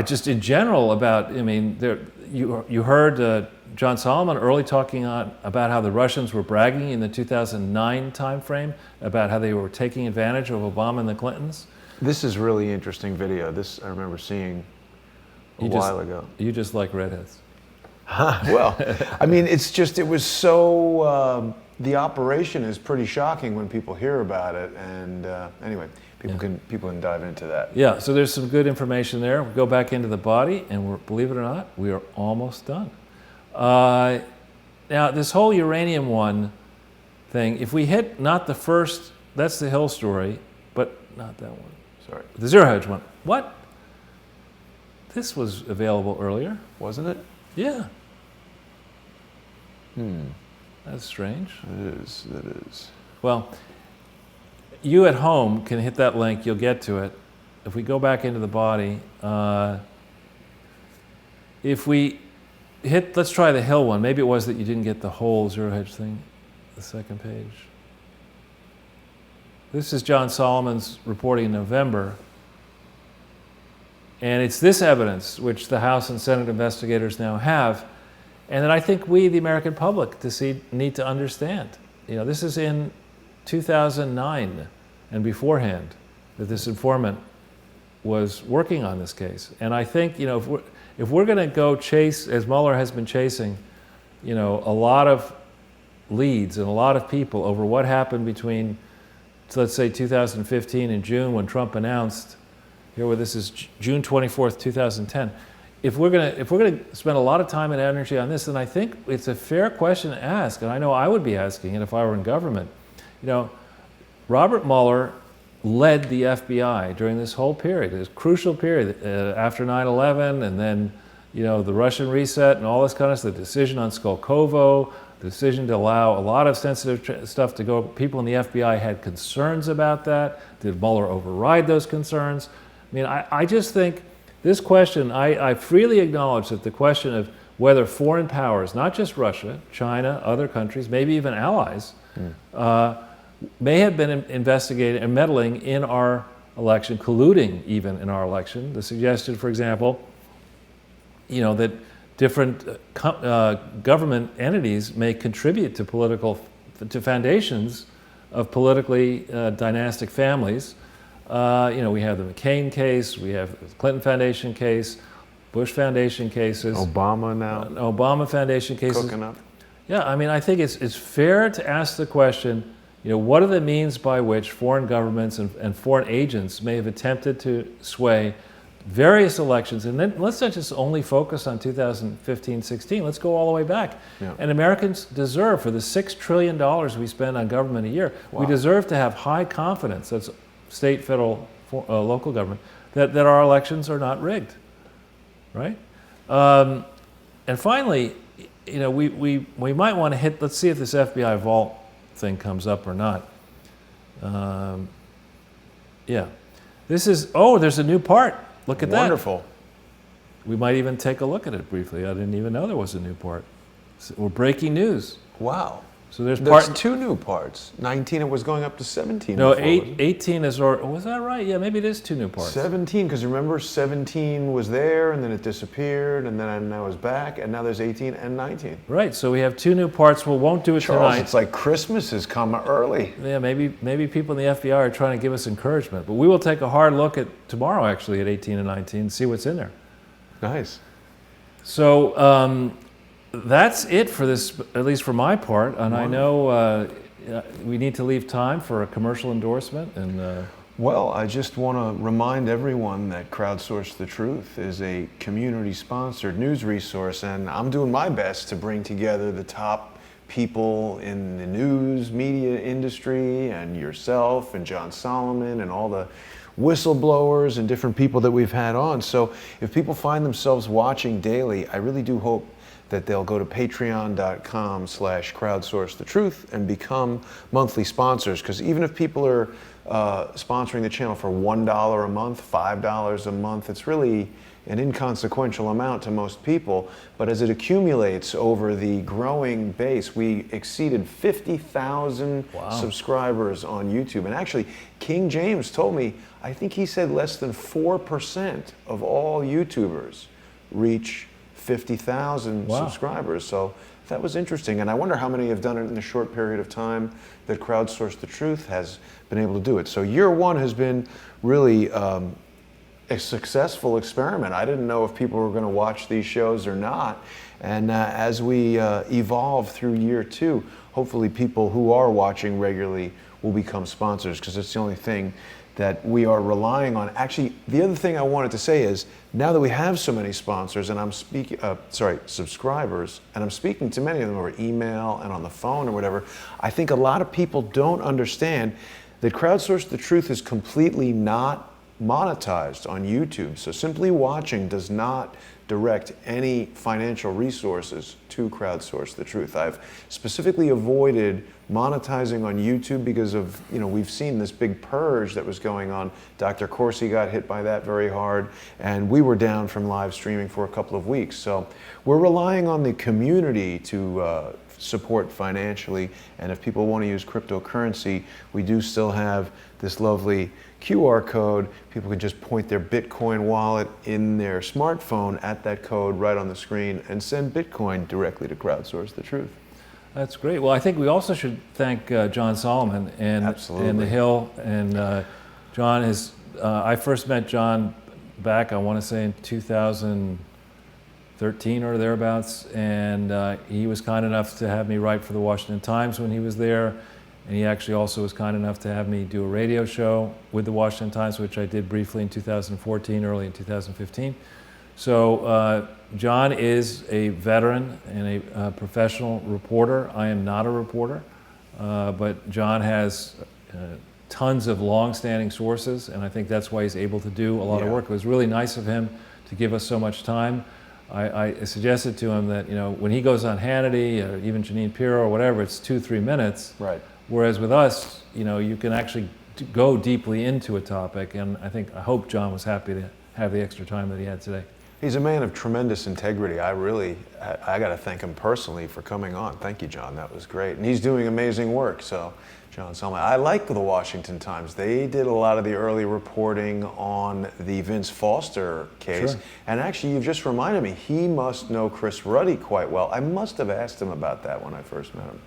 S2: Just in general about, you heard John Solomon early talking about how the Russians were bragging in the 2009 timeframe about how they were taking advantage of Obama and the Clintons.
S1: This is really interesting video. This I remember seeing a while ago.
S2: You just like redheads.
S1: Well, I mean, it was so, the operation is pretty shocking when people hear about it. And anyway, people can dive into that.
S2: Yeah, so there's some good information there. We go back into the body, and believe it or not, we are almost done. Now, this whole Uranium One thing, if we hit not the first, that's the Hill story, but not that one. Sorry. The Zero Hedge one. What? This was available earlier.
S1: Wasn't it?
S2: Yeah. That's strange.
S1: It is.
S2: Well, you at home can hit that link, you'll get to it. If we go back into the body, if we let's try the Hill one. Maybe it was that you didn't get the whole Zero Hedge thing, the second page. This is John Solomon's reporting in November. And it's this evidence, which the House and Senate investigators now have, and that I think we, the American public, need to understand. This is in 2009 and beforehand that this informant was working on this case. And I think, if we're going to go chase, as Mueller has been chasing, a lot of leads and a lot of people over what happened between, let's say, 2015 and June when Trump announced, this is June 24th, 2010. If we're going to spend a lot of time and energy on this, then I think it's a fair question to ask, and I know I would be asking it if I were in government. Robert Mueller led the FBI during this whole period, this crucial period after 9/11, and then the Russian reset and all this kind of stuff, the decision on Skolkovo, The decision to allow a lot of sensitive stuff to go, people in the FBI had concerns about that. Did Mueller override those concerns? I mean, I just think this question, I freely acknowledge that the question of whether foreign powers, not just Russia, China, other countries, maybe even allies, may have been investigating and meddling in our election, colluding even in our election. The suggestion, for example, that different government entities may contribute to foundations of politically dynastic families. We have the McCain case, we have the Clinton Foundation case, Bush Foundation cases.
S1: Obama now.
S2: Obama Foundation cases.
S1: Cooking up.
S2: Yeah, I mean, I think it's fair to ask the question, what are the means by which foreign governments and foreign agents may have attempted to sway various elections? And then let's not just only focus on 2015-16, let's go all the way back.
S1: Yeah.
S2: And Americans deserve, for the $6 trillion we spend on government a year, we deserve to have high confidence, that's state, federal, local government, that our elections are not rigged, right? And finally, we might want to let's see if this FBI vault thing comes up or not. This is, there's a new part. Look at that.
S1: Wonderful.
S2: We might even take a look at it briefly. I didn't even know there was a new part. We're breaking news.
S1: Wow.
S2: So there's
S1: two new parts. 19, it was going up to 17.
S2: No,
S1: before,
S2: 18 is, was that right? Yeah, maybe it is 2 new parts.
S1: 17, because remember 17 was there and then it disappeared and then now it's back and now there's 18 and 19.
S2: Right, so we have 2 new parts. We won't do it
S1: Charles,
S2: tonight.
S1: it's like Christmas has come early.
S2: Yeah, maybe people in the FBI are trying to give us encouragement. But we will take a hard look at tomorrow, actually, at 18 and 19 and see what's in there.
S1: Nice.
S2: So, that's it for this, at least for my part. And I know we need to leave time for a commercial endorsement. And
S1: well, I just want to remind everyone that Crowdsource the Truth is a community-sponsored news resource, and I'm doing my best to bring together the top people in the news media industry, and yourself and John Solomon and all the whistleblowers and different people that we've had on. So if people find themselves watching daily, I really do hope that they'll go to patreon.com/crowdsourcethetruth and become monthly sponsors. Because even if people are sponsoring the channel for $1 a month, $5 a month, it's really an inconsequential amount to most people. But as it accumulates over the growing base, we exceeded 50,000 subscribers on YouTube. And actually, King James told me, I think he said less than 4% of all YouTubers reach 50,000 subscribers. So that was interesting. And I wonder how many have done it in the short period of time that Crowdsource the Truth has been able to do it. So year one has been really a successful experiment. I didn't know if people were going to watch these shows or not. And as we evolve through year two, hopefully people who are watching regularly will become sponsors, because it's the only thing that we are relying on. Actually, the other thing I wanted to say is, now that we have so many sponsors and subscribers, and I'm speaking to many of them over email and on the phone or whatever, I think a lot of people don't understand that Crowdsource the Truth is completely not monetized on YouTube. So simply watching does not direct any financial resources to Crowdsource the Truth. I've specifically avoided monetizing on YouTube because of, we've seen this big purge that was going on. Dr. Corsi got hit by that very hard, and we were down from live streaming for a couple of weeks. So we're relying on the community to support financially, and if people want to use cryptocurrency, we do still have this lovely QR code. People can just point their Bitcoin wallet in their smartphone at that code right on the screen and send Bitcoin directly to Crowdsource the Truth.
S2: That's great. Well, I think we also should thank John Solomon and The Hill. And John is, I first met John back, I want to say in 2013 or thereabouts, and he was kind enough to have me write for the Washington Times when he was there. And he actually also was kind enough to have me do a radio show with the Washington Times, which I did briefly in 2014, early in 2015. So John is a veteran and a professional reporter. I am not a reporter, but John has tons of long-standing sources, and I think that's why he's able to do a lot of work. It was really nice of him to give us so much time. I suggested to him that, when he goes on Hannity or even Jeanine Pirro or whatever, it's 2-3 minutes.
S1: Right.
S2: Whereas with us, you can actually go deeply into a topic, and I hope John was happy to have the extra time that he had today.
S1: He's a man of tremendous integrity. I got to thank him personally for coming on. Thank you, John. That was great. And he's doing amazing work. So, John Selma, I like the Washington Times. They did a lot of the early reporting on the Vince Foster case.
S2: Sure.
S1: And actually, you've just reminded me, he must know Chris Ruddy quite well. I must have asked him about that when I first met him.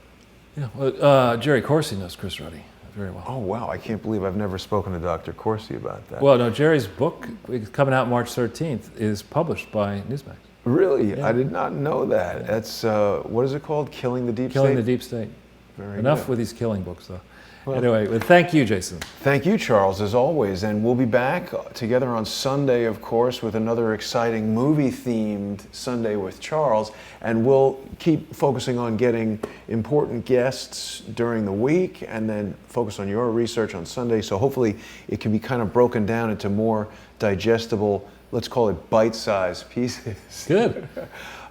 S2: Yeah, well, Jerry Corsi knows Chris Ruddy very well.
S1: Oh, wow. I can't believe I've never spoken to Dr. Corsi about that.
S2: Well, no, Jerry's book, coming out March 13th, is published by Newsmax.
S1: Really?
S2: Yeah.
S1: I did not know that. Yeah. That's, what is it called? Killing the Deep State?
S2: Killing the Deep State.
S1: Very
S2: Enough
S1: good.
S2: with these killing books, though. Well, anyway, well, thank you, Jason.
S1: Thank you, Charles, as always. And we'll be back together on Sunday, of course, with another exciting movie-themed Sunday with Charles. And we'll keep focusing on getting important guests during the week and then focus on your research on Sunday. So hopefully it can be kind of broken down into more digestible, let's call it bite-sized pieces.
S2: Good.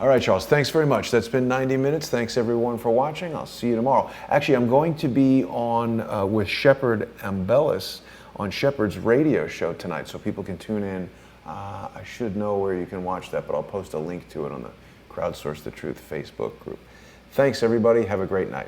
S1: All right, Charles, thanks very much. That's been 90 minutes. Thanks, everyone, for watching. I'll see you tomorrow. Actually, I'm going to be on with Shepard Ambellis on Shepard's radio show tonight, so people can tune in. I should know where you can watch that, but I'll post a link to it on the Crowdsource the Truth Facebook group. Thanks, everybody. Have a great night.